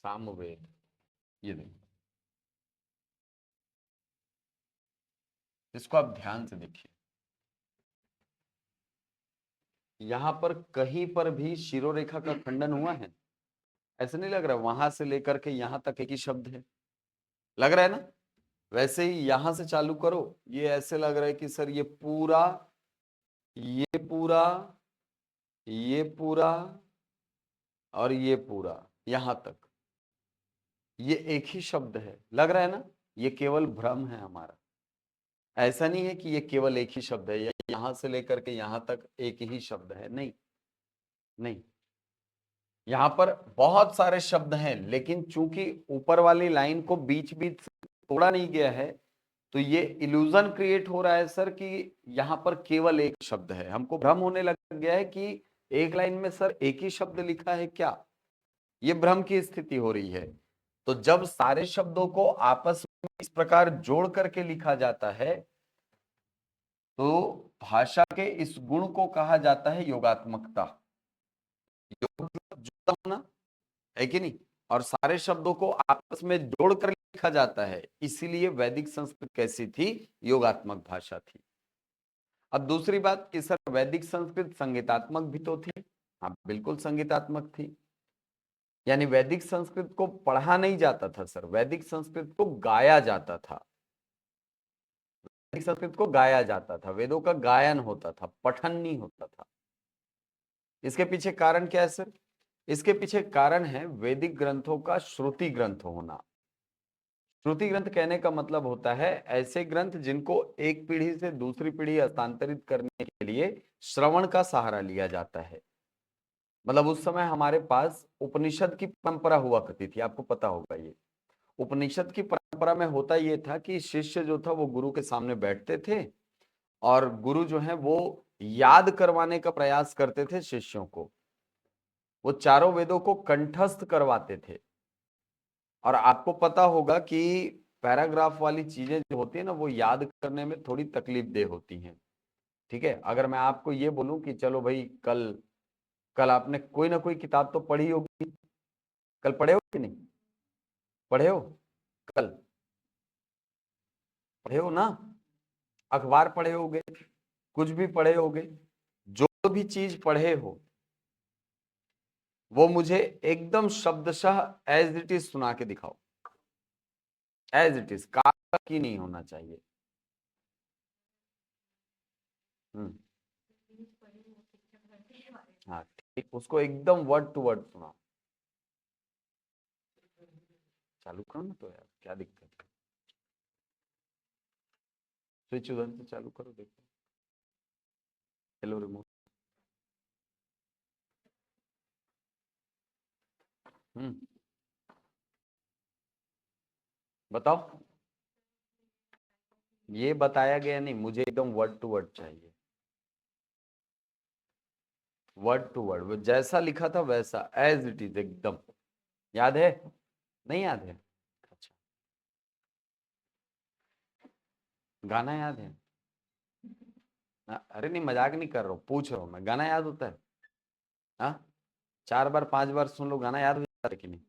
सामवेद, ये देखो, इसको आप ध्यान से देखिए। यहां पर कहीं पर भी शिरोरेखा का खंडन हुआ है? ऐसा नहीं लग रहा वहां से लेकर के यहां तक एक ही शब्द है, लग रहा है ना? वैसे ही यहां से चालू करो, ये ऐसे लग रहा है कि सर ये पूरा, ये पूरा, ये पूरा और ये पूरा, यहां तक ये एक ही शब्द है, लग रहा है ना? ये केवल भ्रम है हमारा। ऐसा नहीं है कि ये केवल एक ही शब्द है, या यहां से लेकर के यहां तक एक ही शब्द है, नहीं नहीं, यहां पर बहुत सारे शब्द हैं, लेकिन चूंकि ऊपर वाली लाइन को बीच बीच से तोड़ा नहीं गया है, तो ये इल्यूजन क्रिएट हो रहा है सर कि यहां पर केवल एक शब्द है। हमको भ्रम होने लग गया है कि एक लाइन में सर एक ही शब्द लिखा है क्या, ये भ्रम की स्थिति हो रही है। तो जब सारे शब्दों को आपस में इस प्रकार जोड़ करके लिखा जाता है, तो भाषा के इस गुण को कहा जाता है योगात्मकता। योग मतलब जुड़ा होना, है कि नहीं? और सारे शब्दों को आपस में जोड़कर लिखा जाता है, इसीलिए वैदिक संस्कृत कैसी थी? योगात्मक भाषा थी। अब दूसरी बात कि सर वैदिक संस्कृत संगीतात्मक भी तो थी। हाँ बिल्कुल संगीतात्मक थी, यानी वैदिक संस्कृत को पढ़ा नहीं जाता था सर, वैदिक संस्कृत को गाया जाता था। वैदिक संस्कृत को गाया जाता था, वेदों का गायन होता था, पठन नहीं होता था। इसके पीछे कारण क्या है सर? इसके पीछे कारण है वैदिक ग्रंथों का श्रुति ग्रंथ होना। श्रुति ग्रंथ कहने का मतलब होता है ऐसे ग्रंथ जिनको एक पीढ़ी से दूसरी पीढ़ी हस्तांतरित करने के लिए श्रवण का सहारा लिया जाता है। मतलब उस समय हमारे पास उपनिषद की परंपरा हुआ करती थी, आपको पता होगा ये। उपनिषद की परंपरा में होता ये था कि शिष्य जो था वो गुरु के सामने बैठते थे, और गुरु जो है वो याद करवाने का प्रयास करते थे शिष्यों को। वो चारों वेदों को कंठस्थ करवाते थे। और आपको पता होगा कि पैराग्राफ वाली चीजें जो होती है ना, वो याद करने में थोड़ी तकलीफ देह होती हैं। ठीक है, अगर मैं आपको ये बोलूं कि चलो भाई कल कल आपने कोई ना कोई किताब तो पढ़ी होगी, कल पढ़े हो कि नहीं? पढ़े हो? कल पढ़े हो ना? अखबार पढ़े होगे, कुछ भी पढ़े होगे, जो भी चीज पढ़े हो वो मुझे एकदम शब्दशः एज इट इज सुना के दिखाओ, एज इट इज, काका की नहीं होना चाहिए। हाँ ठीक, उसको एकदम वर्ड टू वर्ड सुनाओ। चालू करो ना तो यार, क्या दिक्कत है? स्विच उधर से चालू करो, देखो। Hello remote. हम्म, बताओ। ये बताया गया नहीं, मुझे एकदम वर्ड टू वर्ड चाहिए, वर्ड टू वर्ड, जैसा लिखा था वैसा एज इट इज एकदम। याद है? नहीं याद है? अच्छा, गाना याद है? अरे नहीं, मजाक नहीं कर रहा हूँ, पूछ रहा हूँ मैं, गाना याद होता है? हाँ, 4 बार 5 बार सुन लो, गाना याद हो जाता है कि नहीं?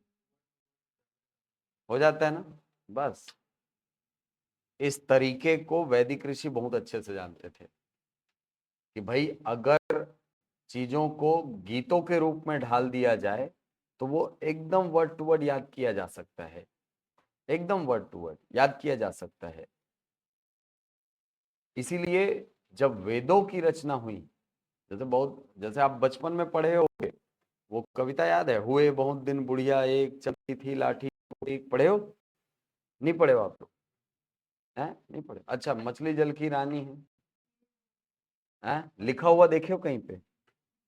हो जाता है ना? बस इस तरीके को वैदिक ऋषि बहुत अच्छे से जानते थे कि भाई अगर चीजों को गीतों के रूप में ढाल दिया जाए तो वो एकदम वर्ड टू वर्ड याद किया जा सकता है, एकदम वर्ड टू वर्ड याद किया जा सकता है। इसीलिए जब वेदों की रचना हुई, जैसे आप बचपन में पढ़े होंगे, वो कविता याद है, हुए बहुत दिन बुढ़िया एक चलती थी लाठी एक, पढ़े हो? नहीं पढ़े हो आप लोग? हैं, नहीं पढ़े? अच्छा, मछली जल की रानी है, हैं लिखा हुआ देखे हो कहीं पे?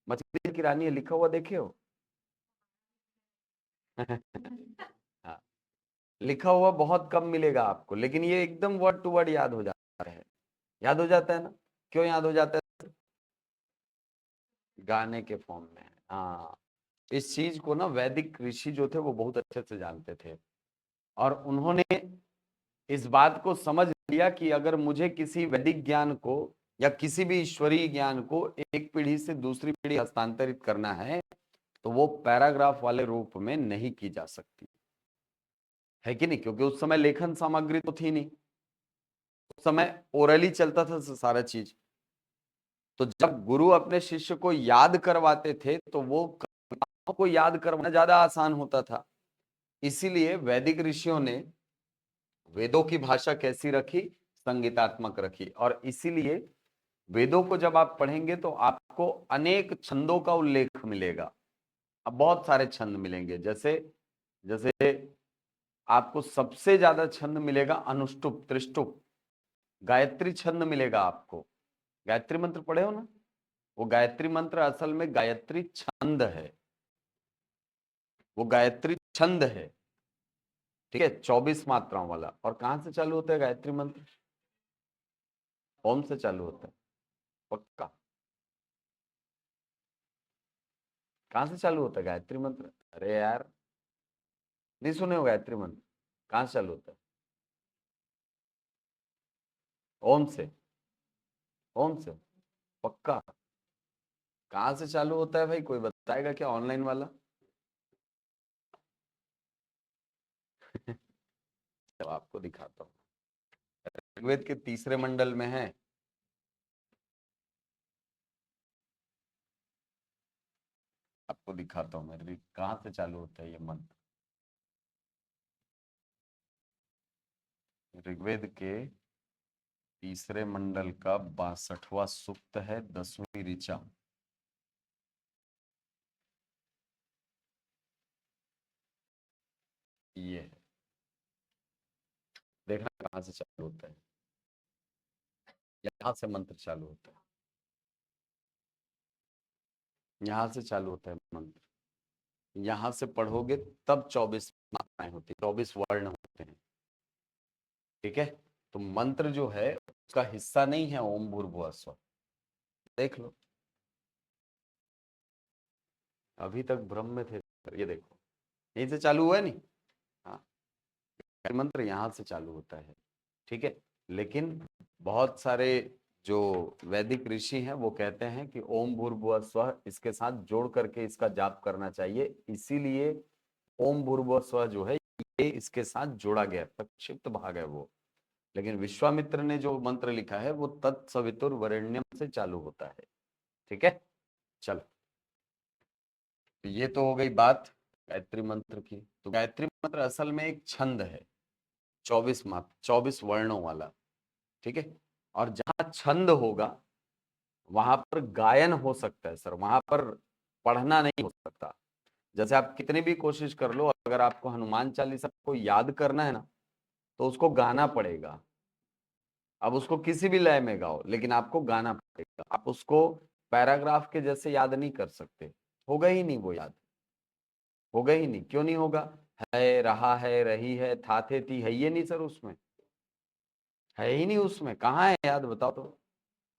मछली जल की रानी है लिखा हुआ देखे हो? हाँ, लिखा हुआ बहुत कम मिलेगा आपको, लेकिन ये एकदम वर्ड टू वर्ड याद हो जाता है। याद हो जाता है ना? क्यों याद हो जाता है? गाने के फॉर्म में है। हाँ, इस चीज को ना वैदिक ऋषि जो थे वो बहुत अच्छे से जानते थे, और उन्होंने इस बात को समझ लिया कि अगर मुझे किसी वैदिक ज्ञान को या किसी भी ईश्वरीय ज्ञान को एक पीढ़ी से दूसरी पीढ़ी हस्तांतरित करना है तो वो पैराग्राफ वाले रूप में नहीं की जा सकती, है कि नहीं? क्योंकि उस समय लेखन सामग्री तो थी नहीं, उस समय ओरली चलता था सारा चीज। तो जब गुरु अपने शिष्य को याद करवाते थे तो वो कविताओं को याद करवाना ज्यादा आसान होता था। इसीलिए वैदिक ऋषियों ने वेदों की भाषा कैसी रखी? संगीतात्मक रखी। और इसीलिए वेदों को जब आप पढ़ेंगे तो आपको अनेक छंदों का उल्लेख मिलेगा। अब बहुत सारे छंद मिलेंगे, जैसे जैसे आपको सबसे ज्यादा छंद मिलेगा अनुष्टुप, त्रिष्टुप, गायत्री छंद मिलेगा आपको। गायत्री मंत्र पढ़े हो ना? वो गायत्री मंत्र असल में गायत्री छंद है, वो गायत्री छंद है, ठीक है, 24 मात्राओं वाला। और कहां से चालू होता है गायत्री मंत्र? ओम से चालू होता है, पक्का? कहां से चालू होता है गायत्री मंत्र? अरे यार, नहीं सुने हो गायत्री मंत्र? कहां से चालू होता है? ओम से। ओम से, पक्का? कहां से चालू होता है भाई, कोई बताएगा क्या ऑनलाइन वाला? तो आपको दिखाता हूँ, ऋग्वेद के तीसरे मंडल में है। आपको दिखाता हूँ मैं कहां से चालू होता है ये मंत्र। ऋग्वेद के तीसरे मंडल का 62वां सूक्त है, 10वीं ऋचा। ये है, देखना कहां से चालू होता है। यहां से मंत्र चालू होता है, यहां से चालू होता है मंत्र। यहां से पढ़ोगे तब 24 मात्राएं होती है, 24 वर्ण होते हैं, ठीक है? तो मंत्र जो है उसका हिस्सा नहीं है ओम भूर्भुवः स्वः। देख लो, अभी तक भ्रम में थे। ये देखो, यहीं से चालू हुआ है नहीं? हाँ, मंत्र यहां से चालू होता है, ठीक है। लेकिन बहुत सारे जो वैदिक ऋषि हैं वो कहते हैं कि ओम भूर्भुवः स्वः इसके साथ जोड़ करके इसका जाप करना चाहिए, इसीलिए ओम भूर्भुवः स्वः जो है ये इसके साथ जोड़ा गया, प्रक्षिप्त भाग है वो। लेकिन विश्वामित्र ने जो मंत्र लिखा है वो तत्सवितुर्वरेण्यम से चालू होता है, ठीक है। चलो, तो ये तो हो गई बात गायत्री मंत्र की। तो गायत्री मंत्र असल में एक छंद है, 24 मात्र, 24 वर्णों वाला, ठीक है। और जहां छंद होगा वहां पर गायन हो सकता है सर, वहां पर पढ़ना नहीं हो सकता। जैसे आप कितनी भी कोशिश कर लो, अगर आपको हनुमान चालीसा को याद करना है ना तो उसको गाना पड़ेगा। अब उसको किसी भी लय में गाओ, लेकिन आपको गाना पड़ेगा। आप उसको पैराग्राफ के जैसे याद नहीं कर सकते, होगा ही नहीं वो याद, होगा ही नहीं। क्यों नहीं होगा? है, रहा है, रही है, था थे थी है, ये नहीं सर उसमें, है ही नहीं उसमें। कहाँ है याद, बताओ तो।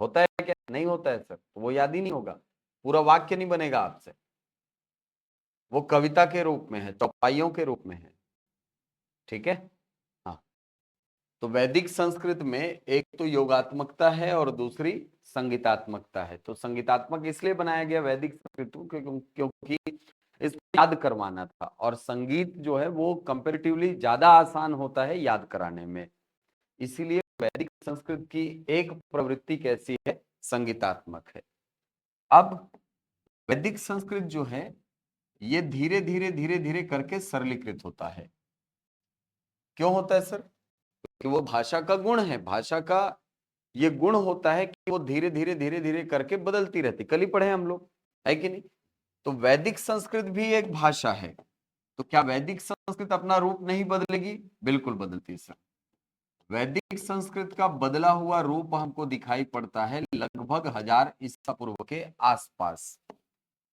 होता है क्या? नहीं होता है सर, तो वो याद ही नहीं होगा, पूरा वाक्य नहीं बनेगा आपसे। वो कविता के रूप में है, चौपाइयों के रूप में है, ठीक है। हाँ, तो वैदिक संस्कृत में एक तो योगात्मकता है और दूसरी संगीतात्मकता है। तो संगीतात्मक इसलिए बनाया गया वैदिक संस्कृत को क्योंकि इसको याद करवाना था, और संगीत जो है वो कंपेरेटिवली ज्यादा आसान होता है याद कराने में। इसीलिए वैदिक संस्कृत की एक प्रवृत्ति कैसी है? संगीतात्मक है। अब वैदिक संस्कृत जो है ये धीरे धीरे धीरे धीरे करके सरलीकृत होता है। क्यों होता है सर? कि वो भाषा का गुण है, भाषा का ये गुण होता है कि वो धीरे धीरे धीरे धीरे करके बदलती रहती। कल ही पढ़े हम लोग, है कि नहीं? तो वैदिक संस्कृत भी एक भाषा है, तो क्या वैदिक संस्कृत अपना रूप नहीं बदलेगी? बिल्कुल बदलती है सर। वैदिक संस्कृत का बदला हुआ रूप हमको दिखाई पड़ता है लगभग 1000 ईसा पूर्व के आसपास।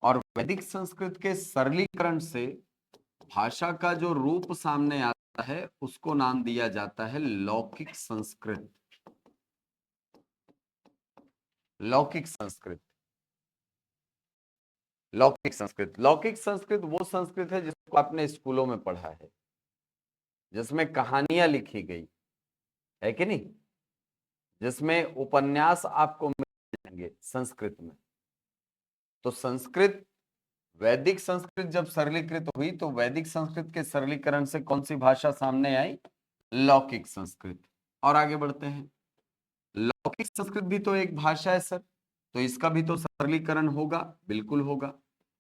और वैदिक संस्कृत के सरलीकरण से भाषा का जो रूप सामने आता है उसको नाम दिया जाता है लौकिक संस्कृत। लौकिक संस्कृत, लौकिक संस्कृत, लौकिक संस्कृत वो संस्कृत है जिसको आपने स्कूलों में पढ़ा है, जिसमें कहानियां लिखी गई, है कि नहीं? जिसमें उपन्यास आपको मिल जाएंगे संस्कृत में। तो संस्कृत, वैदिक संस्कृत जब सरलीकृत हुई तो वैदिक संस्कृत के सरलीकरण से कौन सी भाषा सामने आई? लौकिक संस्कृत। और आगे बढ़ते हैं, लौकिक संस्कृत भी तो एक भाषा है सर, तो इसका भी तो सरलीकरण होगा, बिल्कुल होगा।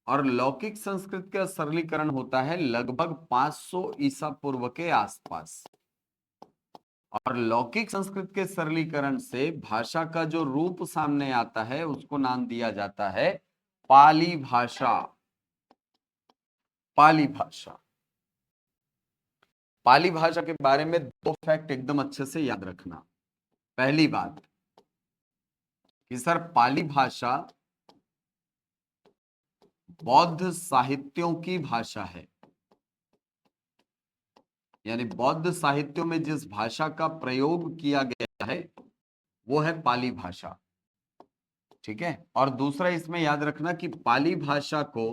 और लौकिक संस्कृत का सरलीकरण होता है लगभग 500 ईसा पूर्व के आसपास। और लौकिक संस्कृत के सरलीकरण से भाषा का जो रूप सामने आता है उसको नाम दिया जाता है पाली भाषा। पाली भाषा, पाली भाषा के बारे में 2 फैक्ट एकदम अच्छे से याद रखना। पहली बात कि सर पाली भाषा बौद्ध साहित्यों की भाषा है, यानी बौद्ध साहित्यों में जिस भाषा का प्रयोग किया गया है वो है पाली भाषा, ठीक है। और दूसरा इसमें याद रखना कि पाली भाषा को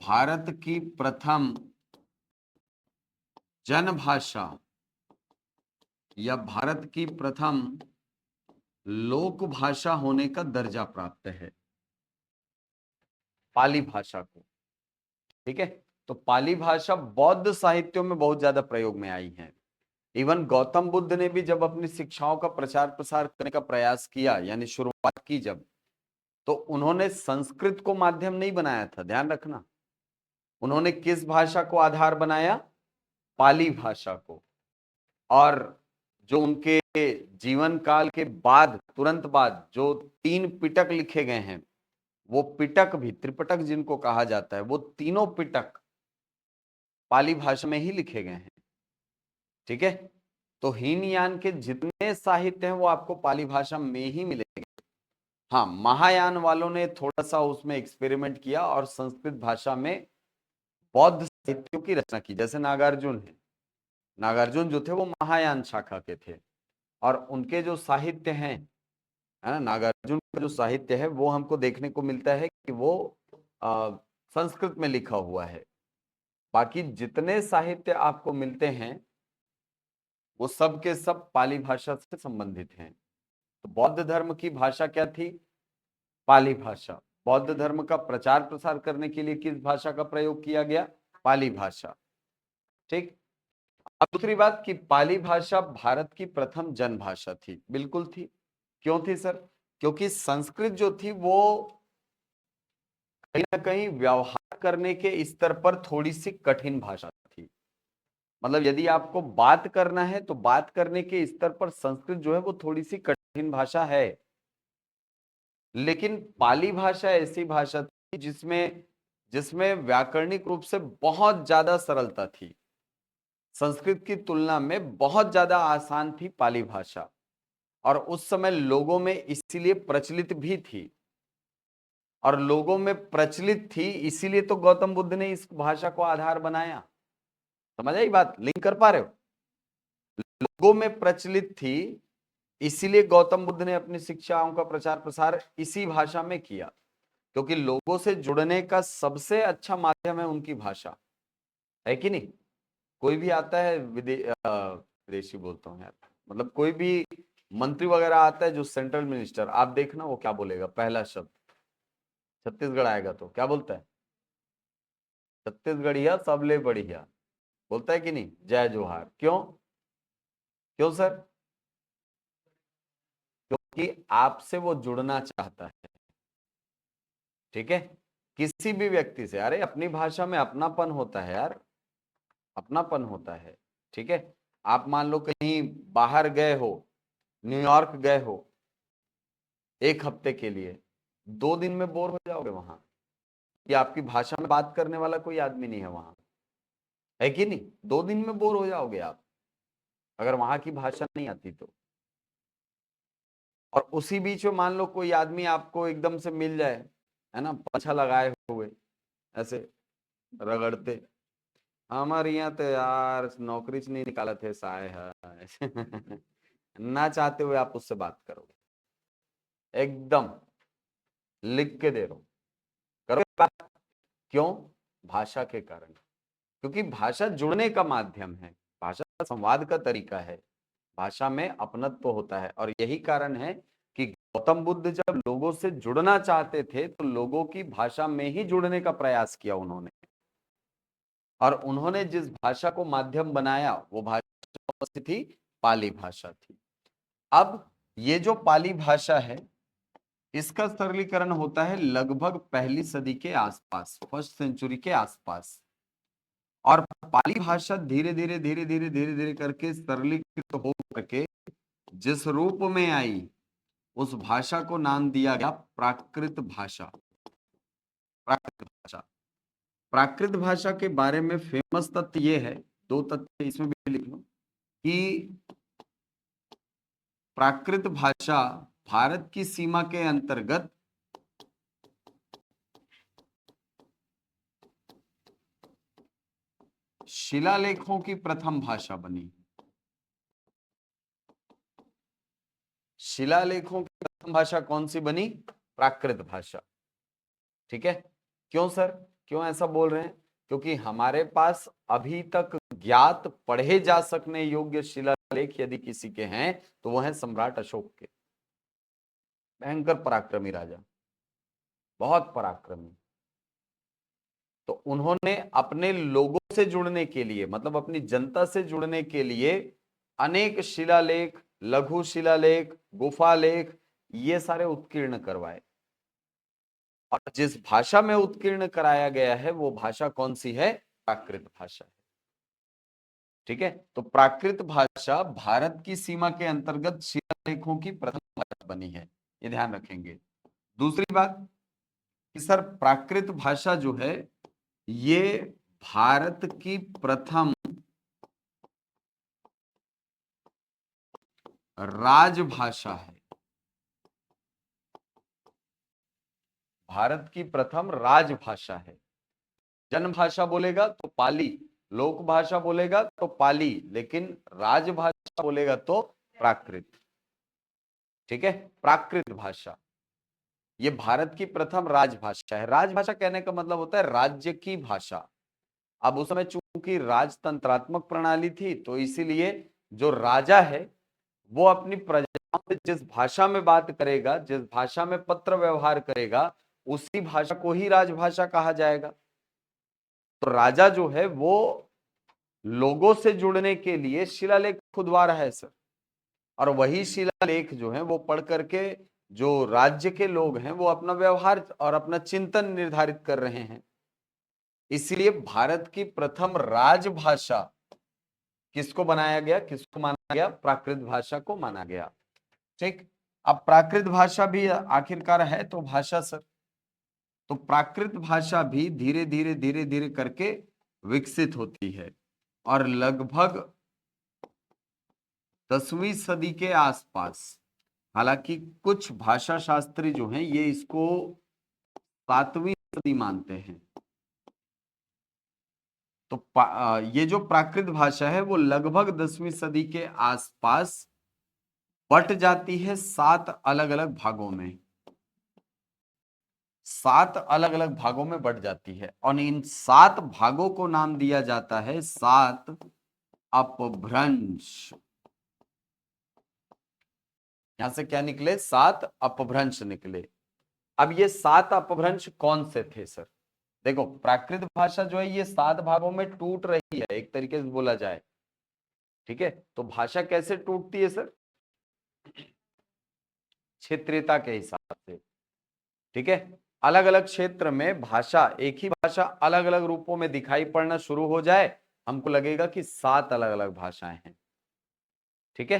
भारत की प्रथम जनभाषा या भारत की प्रथम लोक भाषा होने का दर्जा प्राप्त है पाली भाषा को, ठीक है। तो पाली भाषा बौद्ध साहित्यों में बहुत ज्यादा प्रयोग में आई है। इवन गौतम बुद्ध ने भी जब अपनी शिक्षाओं का प्रचार प्रसार करने का प्रयास किया, यानी शुरुआत की जब, तो उन्होंने संस्कृत को माध्यम नहीं बनाया था, ध्यान रखना। उन्होंने किस भाषा को आधार बनाया? पाली भाषा को। और जो उनके जीवन काल के बाद, तुरंत बाद जो 3 पिटक लिखे गए हैं, वो पिटक भी, त्रिपिटक जिनको कहा जाता है, वो तीनों पिटक पाली भाषा में ही लिखे गए हैं, ठीक है। तो हीनयान के जितने साहित्य हैं वो आपको पाली भाषा में ही मिलेंगे। हाँ, महायान वालों ने थोड़ा सा उसमें एक्सपेरिमेंट किया और संस्कृत भाषा में बौद्ध साहित्यों की रचना की, जैसे नागार्जुन है। नागार्जुन जो थे वो महायान शाखा के थे, और उनके जो साहित्य हैं, है ना, नागार्जुन का जो साहित्य है वो हमको देखने को मिलता है कि वो संस्कृत में लिखा हुआ है। बाकी जितने साहित्य आपको मिलते हैं वो सब के सब पाली भाषा से संबंधित हैं। तो बौद्ध धर्म की भाषा क्या थी? पाली भाषा। बौद्ध धर्म का प्रचार प्रसार करने के लिए किस भाषा का प्रयोग किया गया? पाली भाषा, ठीक। अब दूसरी बात कि पाली भाषा भारत की प्रथम जनभाषा थी, बिल्कुल थी। क्यों थी सर? क्योंकि संस्कृत जो थी वो कहीं ना कहीं व्यवहार करने के स्तर पर थोड़ी सी कठिन भाषा थी। मतलब यदि आपको बात करना है तो बात करने के स्तर पर संस्कृत जो है वो थोड़ी सी कठिन भाषा है। लेकिन पाली भाषा ऐसी भाषा थी जिसमें जिसमें व्याकरणिक रूप से बहुत ज्यादा सरलता थी। संस्कृत की तुलना में बहुत ज्यादा आसान थी पाली भाषा, और उस समय लोगों में इसीलिए प्रचलित भी थी। और लोगों में प्रचलित थी इसीलिए तो गौतम बुद्ध ने इस भाषा को आधार बनाया। समझ आई बात? लिंक कर पा रहे हो? लोगों में प्रचलित थी इसीलिए गौतम बुद्ध ने अपनी शिक्षाओं का प्रचार प्रसार इसी भाषा में किया, क्योंकि लोगों से जुड़ने का सबसे अच्छा माध्यम है उनकी भाषा, है कि नहीं? कोई भी आता है विदेशी बोलता हूँ यार, मतलब कोई भी मंत्री वगैरह आता है जो सेंट्रल मिनिस्टर, आप देखना वो क्या बोलेगा, पहला शब्द छत्तीसगढ़ आएगा तो क्या बोलता है? छत्तीसगढ़िया सबले बढ़िया, बोलता है कि नहीं? जय जोहार। क्यों? क्यों सर? क्योंकि आपसे वो जुड़ना चाहता है, ठीक है। किसी भी व्यक्ति से, अरे अपनी भाषा में अपनापन होता है यार, अपनापन होता है, ठीक है। आप मान लो कहीं बाहर गए हो, न्यूयॉर्क गए हो 1 हफ्ते के लिए, 2 दिन में बोर हो जाओगे वहां, कि आपकी भाषा में बात करने वाला कोई आदमी नहीं है वहां, है कि नहीं? 2 दिन में बोर हो जाओगे आप, अगर वहां की भाषा नहीं आती तो। और उसी बीच में मान लो कोई आदमी आपको एकदम से मिल जाए, है ना, पाछा लगाए हुए ऐसे रगड़ते, हमारे यहाँ तो यार नौकरी से नहीं निकाला थे साय है ना चाहते हुए आप उससे बात करोगे, एकदम लिख के दे रहा हूं, करोगे बात। क्यों? भाषा के कारण, क्योंकि भाषा जुड़ने का माध्यम है, भाषा संवाद का तरीका है, भाषा में अपनत्व होता है। और यही कारण है कि गौतम बुद्ध जब लोगों से जुड़ना चाहते थे तो लोगों की भाषा में ही जुड़ने का प्रयास किया उन्होंने। और उन्होंने जिस भाषा को माध्यम बनाया वो भाषा कौन सी थी? पाली भाषा थी। अब ये जो पाली भाषा है इसका सरलीकरण होता है लगभग पहली सदी के आसपास, फर्स्ट सेंचुरी के आसपास। और पाली भाषा धीरे धीरे धीरे धीरे धीरे धीरे करके सरलीकृत हो करके जिस रूप में आई उस भाषा को नाम दिया गया प्राकृत भाषा। प्राकृत भाषा, प्राकृत भाषा के बारे में फेमस तथ्य ये है, दो तथ्य इसमें भी लिख लो, कि प्राकृत भाषा भारत की सीमा के अंतर्गत शिलालेखों की प्रथम भाषा बनी। शिलालेखों की प्रथम भाषा कौन सी बनी? प्राकृत भाषा। ठीक है। क्यों सर, क्यों ऐसा बोल रहे हैं? क्योंकि हमारे पास अभी तक ज्ञात पढ़े जा सकने योग्य शिलालेख यदि किसी के हैं तो वो हैं सम्राट अशोक के। भयंकर पराक्रमी राजा, बहुत पराक्रमी। तो उन्होंने अपने लोगों से जुड़ने के लिए, मतलब अपनी जनता से जुड़ने के लिए अनेक शिलालेख, लघु शिलालेख, गुफालेख ये सारे उत्कीर्ण करवाए। और जिस भाषा में उत्कीर्ण कराया गया है वो भाषा कौन सी है? प्राकृत भाषा है। ठीक है। तो प्राकृत भाषा भारत की सीमा के अंतर्गत शिलालेखों की प्रथम भाषा बनी है, ये ध्यान रखेंगे। दूसरी बात कि सर प्राकृत भाषा जो है ये भारत की प्रथम राजभाषा है। भारत की प्रथम राजभाषा है। जनभाषा बोलेगा तो पाली, लोक भाषा बोलेगा तो पाली, लेकिन राजभाषा बोलेगा तो प्राकृत। ठीक है। प्राकृत भाषा ये भारत की प्रथम राजभाषा है। राजभाषा कहने का मतलब होता है राज्य की भाषा। अब उस समय चूंकि राजतंत्रात्मक प्रणाली थी तो इसीलिए जो राजा है वो अपनी प्रजाओं से जिस भाषा में बात करेगा, जिस भाषा में पत्र व्यवहार करेगा, उसी भाषा को ही राजभाषा कहा जाएगा। तो राजा जो है वो लोगों से जुड़ने के लिए शिलालेख खुदवा रहा है सर। और वही शिलालेख जो है वो पढ़ करके जो राज्य के लोग हैं वो अपना व्यवहार और अपना चिंतन निर्धारित कर रहे हैं। इसलिए भारत की प्रथम राजभाषा किसको बनाया गया, किसको माना गया? प्राकृत भाषा को माना गया। ठीक। अब प्राकृत भाषा भी आखिरकार है तो भाषा सर। तो प्राकृत भाषा भी धीरे धीरे धीरे धीरे करके विकसित होती है और लगभग 10वीं सदी के आसपास, हालांकि कुछ भाषा शास्त्री जो हैं ये इसको 7वीं सदी मानते हैं। तो ये जो प्राकृत भाषा है वो लगभग 10वीं सदी के आसपास बट जाती है 7 अलग अलग भागों में। 7 अलग अलग भागों में बट जाती है और इन 7 भागों को नाम दिया जाता है 7 अपभ्रंश। यहां से क्या निकले? 7 अपभ्रंश निकले। अब ये 7 अपभ्रंश कौन से थे सर? देखो प्राकृत भाषा जो है ये 7 भागों में टूट रही है एक तरीके से बोला जाए। ठीक है। तो भाषा कैसे टूटती है सर? क्षेत्रीयता के हिसाब से। ठीक है। अलग अलग क्षेत्र में भाषा, एक ही भाषा अलग अलग रूपों में दिखाई पड़ना शुरू हो जाए, हमको लगेगा कि 7 अलग अलग भाषाएं हैं। ठीक है।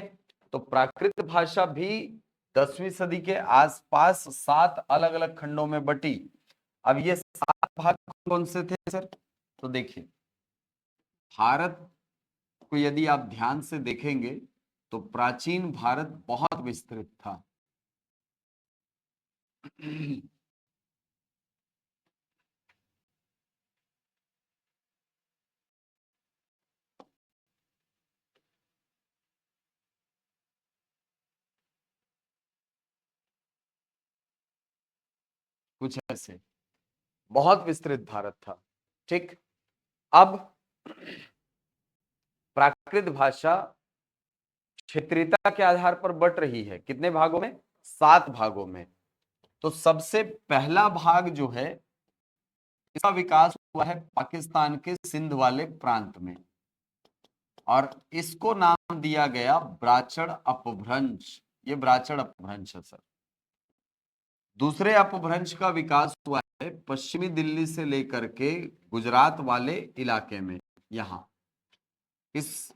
तो प्राकृत भाषा भी 10वीं सदी के आसपास 7 अलग अलग खंडों में बटी। अब ये 7 भाग कौन से थे सर? तो देखिए भारत को यदि आप ध्यान से देखेंगे तो प्राचीन भारत बहुत विस्तृत था। कुछ ऐसे बहुत विस्तृत भारत था। ठीक। अब प्राकृत प्राकृत भाषा क्षेत्रीयता के आधार पर बट रही है। कितने भागों में? 7 भागों में। तो सबसे पहला भाग जो है इसका विकास हुआ है पाकिस्तान के सिंध वाले प्रांत में, और इसको नाम दिया गया ब्राचड़ अपभ्रंश। ये ब्राचड़ अपभ्रंश है सर। दूसरे अपभ्रंश का विकास हुआ है पश्चिमी दिल्ली से लेकर के गुजरात वाले इलाके में। यहां इस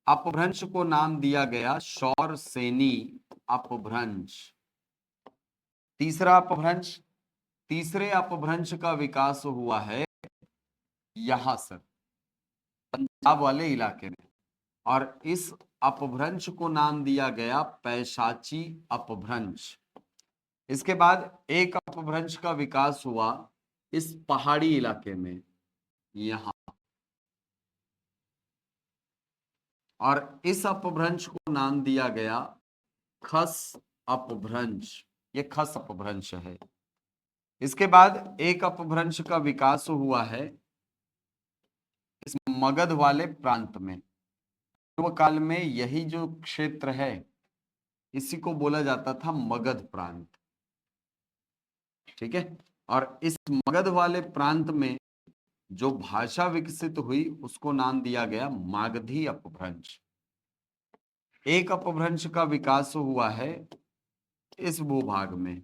अपभ्रंश को नाम दिया गया शौरसेनी अपभ्रंश। तीसरे अपभ्रंश का विकास हुआ है यहां सर, पंजाब वाले इलाके में, और इस अपभ्रंश को नाम दिया गया पैशाची अपभ्रंश। इसके बाद एक अपभ्रंश का विकास हुआ इस पहाड़ी इलाके में यहां, और इस अपभ्रंश को नाम दिया गया खस अपभ्रंश। ये खस अपभ्रंश है। इसके बाद एक अपभ्रंश का विकास हुआ है इस मगध वाले प्रांत में। पूर्व काल में यही जो क्षेत्र है इसी को बोला जाता था मगध प्रांत, ठीक है। और इस मगध वाले प्रांत में जो भाषा विकसित हुई उसको नाम दिया गया मागधी अपभ्रंश। एक अपभ्रंश का विकास हुआ है इस भूभाग में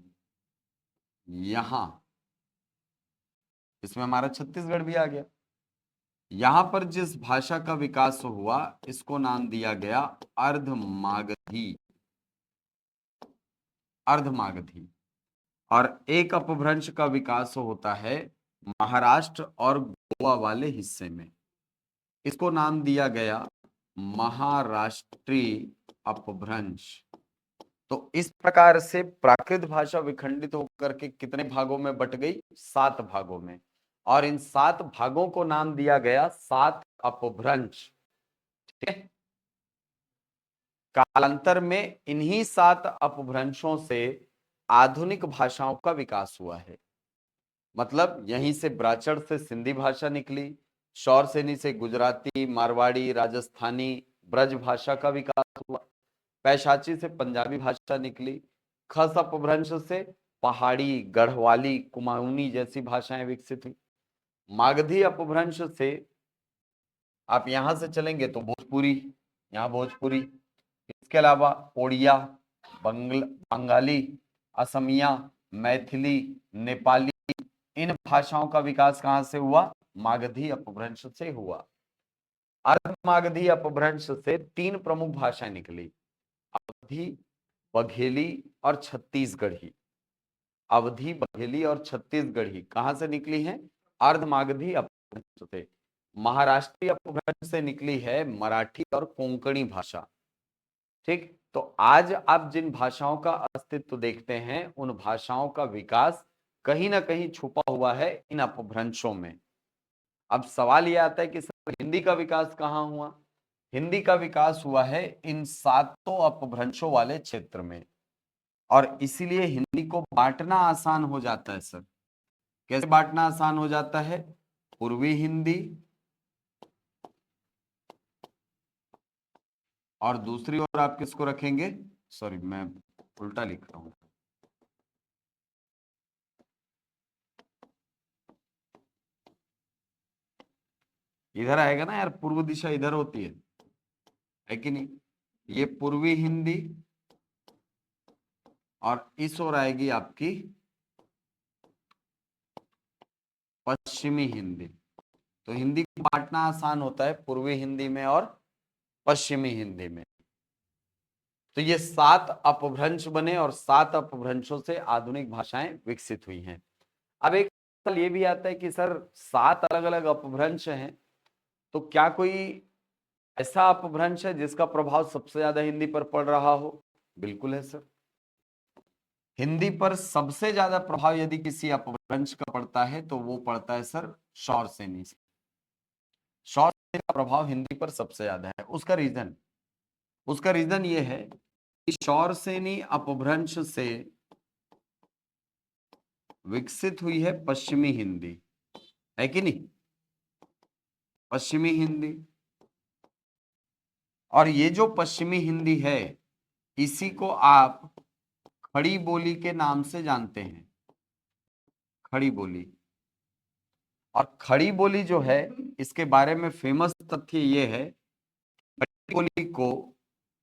यहां, इसमें हमारा छत्तीसगढ़ भी आ गया। यहां पर जिस भाषा का विकास हुआ इसको नाम दिया गया अर्धमागधी। और एक अपभ्रंश का विकास होता है महाराष्ट्र और गोवा वाले हिस्से में, इसको नाम दिया गया महाराष्ट्री अपभ्रंश। तो इस प्रकार से प्राकृत भाषा विखंडित होकर के कितने भागों में बट गई? 7 भागों में, और इन 7 भागों को नाम दिया गया 7 अपभ्रंश, ठीक है। कालांतर में इन्हीं 7 अपभ्रंशों से आधुनिक भाषाओं का विकास हुआ है। मतलब यहीं से ब्राचड़ से सिंधी भाषा निकली, शौरसेनी से गुजराती, मारवाड़ी, राजस्थानी, ब्रज भाषा का विकास हुआ, पैशाची से पंजाबी भाषा निकली, खस अपभ्रंश से पहाड़ी, गढ़वाली, कुमाऊनी जैसी भाषाएं विकसित हुई, मागधी अपभ्रंश से आप यहां से चलेंगे तो भोजपुरी, यहाँ भोजपुरी, इसके अलावा ओडिया, बंगाली, असमिया, मैथिली, नेपाली, इन भाषाओं का विकास कहां से हुआ? मागधी अपभ्रंश से हुआ। अर्धमागधी अपभ्रंश से 3 प्रमुख भाषाएं निकली, अवधी, बघेली और छत्तीसगढ़ी। अवधी, बघेली और छत्तीसगढ़ी कहां से निकली हैं? अर्धमागधी अपभ्रंश से। महाराष्ट्रीय अपभ्रंश से निकली है मराठी और कोंकणी भाषा, ठीक। तो आज आप जिन भाषाओं का अस्तित्व देखते हैं उन भाषाओं का विकास कहीं ना कहीं छुपा हुआ है इन अपभ्रंशों में। अब सवाल यह आता है कि सर हिंदी का विकास कहाँ हुआ? हिंदी का विकास हुआ है इन 7 अपभ्रंशों वाले क्षेत्र में, और इसीलिए हिंदी को बांटना आसान हो जाता है सर। कैसे बांटना आसान हो जाता है? पूर्वी हिंदी और दूसरी ओर आप किसको रखेंगे? सॉरी मैं उल्टा लिख रहा हूं। इधर आएगा ना यार, पूर्व दिशा इधर होती है कि नहीं? ये पूर्वी हिंदी और इस ओर आएगी आपकी पश्चिमी हिंदी। तो हिंदी को बांटना आसान होता है पूर्वी हिंदी में और पश्चिमी हिंदी में। तो ये 7 अपभ्रंश बने और 7 अपभ्रंशों से आधुनिक भाषाएं विकसित हुई हैं। अब एक सवाल ये भी आता है कि सर 7 अलग अलग अपभ्रंश हैं, तो क्या कोई ऐसा अपभ्रंश है जिसका प्रभाव सबसे ज्यादा हिंदी पर पड़ रहा हो? बिल्कुल है सर। हिंदी पर सबसे ज्यादा प्रभाव यदि किसी अपभ्रंश का पड़ता है तो वो पड़ता है सर शौरसेनी से। शौरसेनी का प्रभाव हिंदी पर सबसे ज्यादा है। उसका रीजन ये है कि शौरसेनी अपभ्रंश से विकसित हुई है पश्चिमी हिंदी, है कि नहीं? पश्चिमी हिंदी और ये जो पश्चिमी हिंदी है इसी को आप खड़ी बोली के नाम से जानते हैं, खड़ी बोली। और खड़ी बोली जो है इसके बारे में फेमस तथ्य ये है, खड़ी बोली को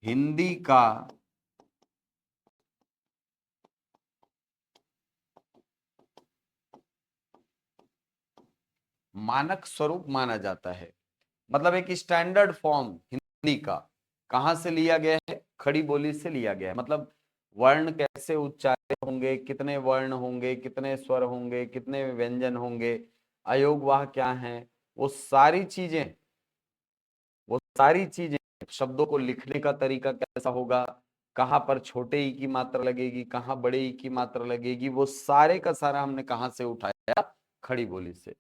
हिंदी का मानक स्वरूप माना जाता है। मतलब एक स्टैंडर्ड फॉर्म हिंदी का कहां से लिया गया है, खड़ी बोली से लिया गया है। मतलब वर्ण कैसे उच्चारित होंगे, कितने वर्ण होंगे, कितने स्वर होंगे, कितने व्यंजन होंगे, अयोगवाह क्या है, वो सारी चीजें, वो सारी चीजें, शब्दों को लिखने का तरीका कैसा होगा, कहां पर छोटे ई की मात्रा लगेगी, कहां बड़े ई की मात्रा लगेगी, वो सारे का सारा हमने कहां से उठाया, खड़ी बोली से।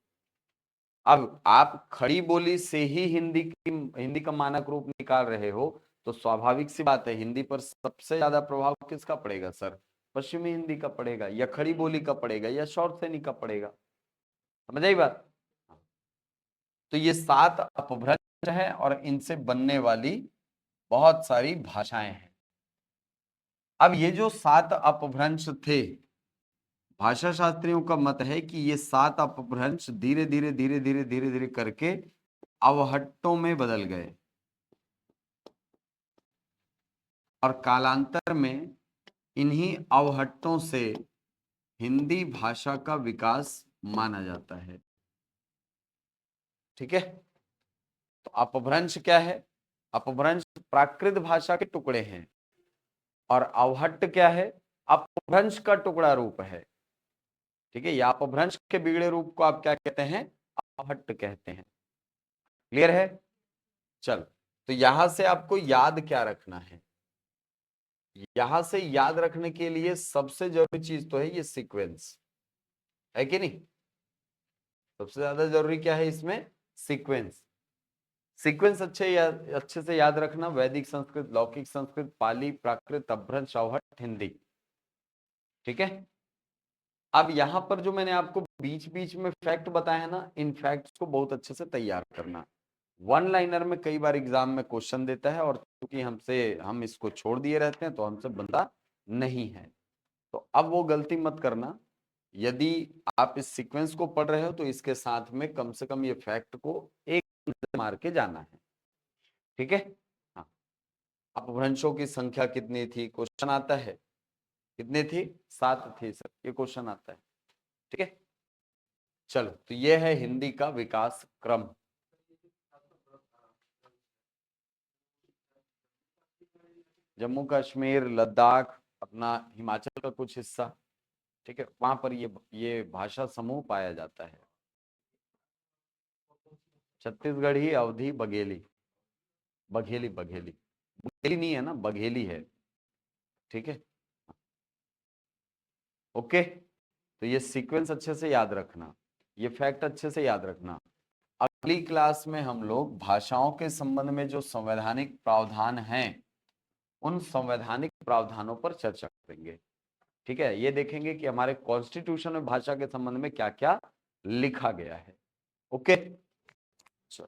अब आप खड़ी बोली से ही हिंदी का मानक रूप निकाल रहे हो, तो स्वाभाविक सी बात है हिंदी पर सबसे ज्यादा प्रभाव किसका पड़ेगा सर, पश्चिमी हिंदी का पड़ेगा, या खड़ी बोली का पड़ेगा, या शॉर्ट सैनिक का पड़ेगा। समझ आई बात। तो ये 7 अपभ्रंश है और इनसे बनने वाली बहुत सारी भाषाएं हैं। अब ये जो 7 अपभ्रंश थे, भाषा शास्त्रियों का मत है कि ये 7 अपभ्रंश धीरे धीरे धीरे धीरे धीरे धीरे करके अवहट्टों में बदल गए और कालांतर में इन्हीं अवहट्टों से हिंदी भाषा का विकास माना जाता है। ठीक है, तो अपभ्रंश क्या है, अपभ्रंश प्राकृत भाषा के टुकड़े हैं और अवहट्ट क्या है, अपभ्रंश का टुकड़ा रूप है। ठीक है, या अपभ्रंश के बिगड़े रूप को आप क्या कहते हैं, अवहट्ट कहते हैं। क्लियर है। चल, तो यहां से आपको याद क्या रखना है, यहां से याद रखने के लिए सबसे जरूरी चीज तो है ये सीक्वेंस, है कि नहीं। सबसे ज्यादा जरूरी क्या है इसमें, सीक्वेंस। सीक्वेंस अच्छे से याद रखना, वैदिक संस्कृत, लौकिक संस्कृत, पाली, प्राकृत, अपभ्रंश, अवहट्ट, हिंदी। ठीक है। अब यहां पर जो मैंने आपको बीच बीच में फैक्ट बताया ना, इन फैक्ट्स को बहुत अच्छे से तैयार करना। वन लाइनर में कई बार एग्जाम में क्वेश्चन देता है और क्योंकि हम इसको छोड़ दिए रहते हैं तो हमसे बनता नहीं है, तो अब वो गलती मत करना। यदि आप इस सीक्वेंस को पढ़ रहे हो तो इसके साथ में कम से कम ये फैक्ट को एक नजर मार के जाना है। ठीक है। हाँ, अपभ्रंशों की संख्या कितनी थी, क्वेश्चन आता है, कितनी थी, 7 थी सर, ये क्वेश्चन आता है। ठीक है, चलो, तो ये है हिंदी का विकास क्रम। जम्मू कश्मीर, लद्दाख, अपना हिमाचल का कुछ हिस्सा, ठीक है, वहां पर ये भाषा समूह पाया जाता है। छत्तीसगढ़ी, अवधी, बघेली, बघेली बघेली बघेली नहीं है ना, बघेली है। ठीक है, ओके। तो ये सीक्वेंस अच्छे से याद रखना, ये फैक्ट अच्छे से याद रखना। अगली क्लास में हम लोग भाषाओं के संबंध में जो संवैधानिक प्रावधान हैं उन संवैधानिक प्रावधानों पर चर्चा करेंगे। ठीक है, ये देखेंगे कि हमारे कॉन्स्टिट्यूशन में भाषा के संबंध में क्या क्या लिखा गया है। ओके, चलो।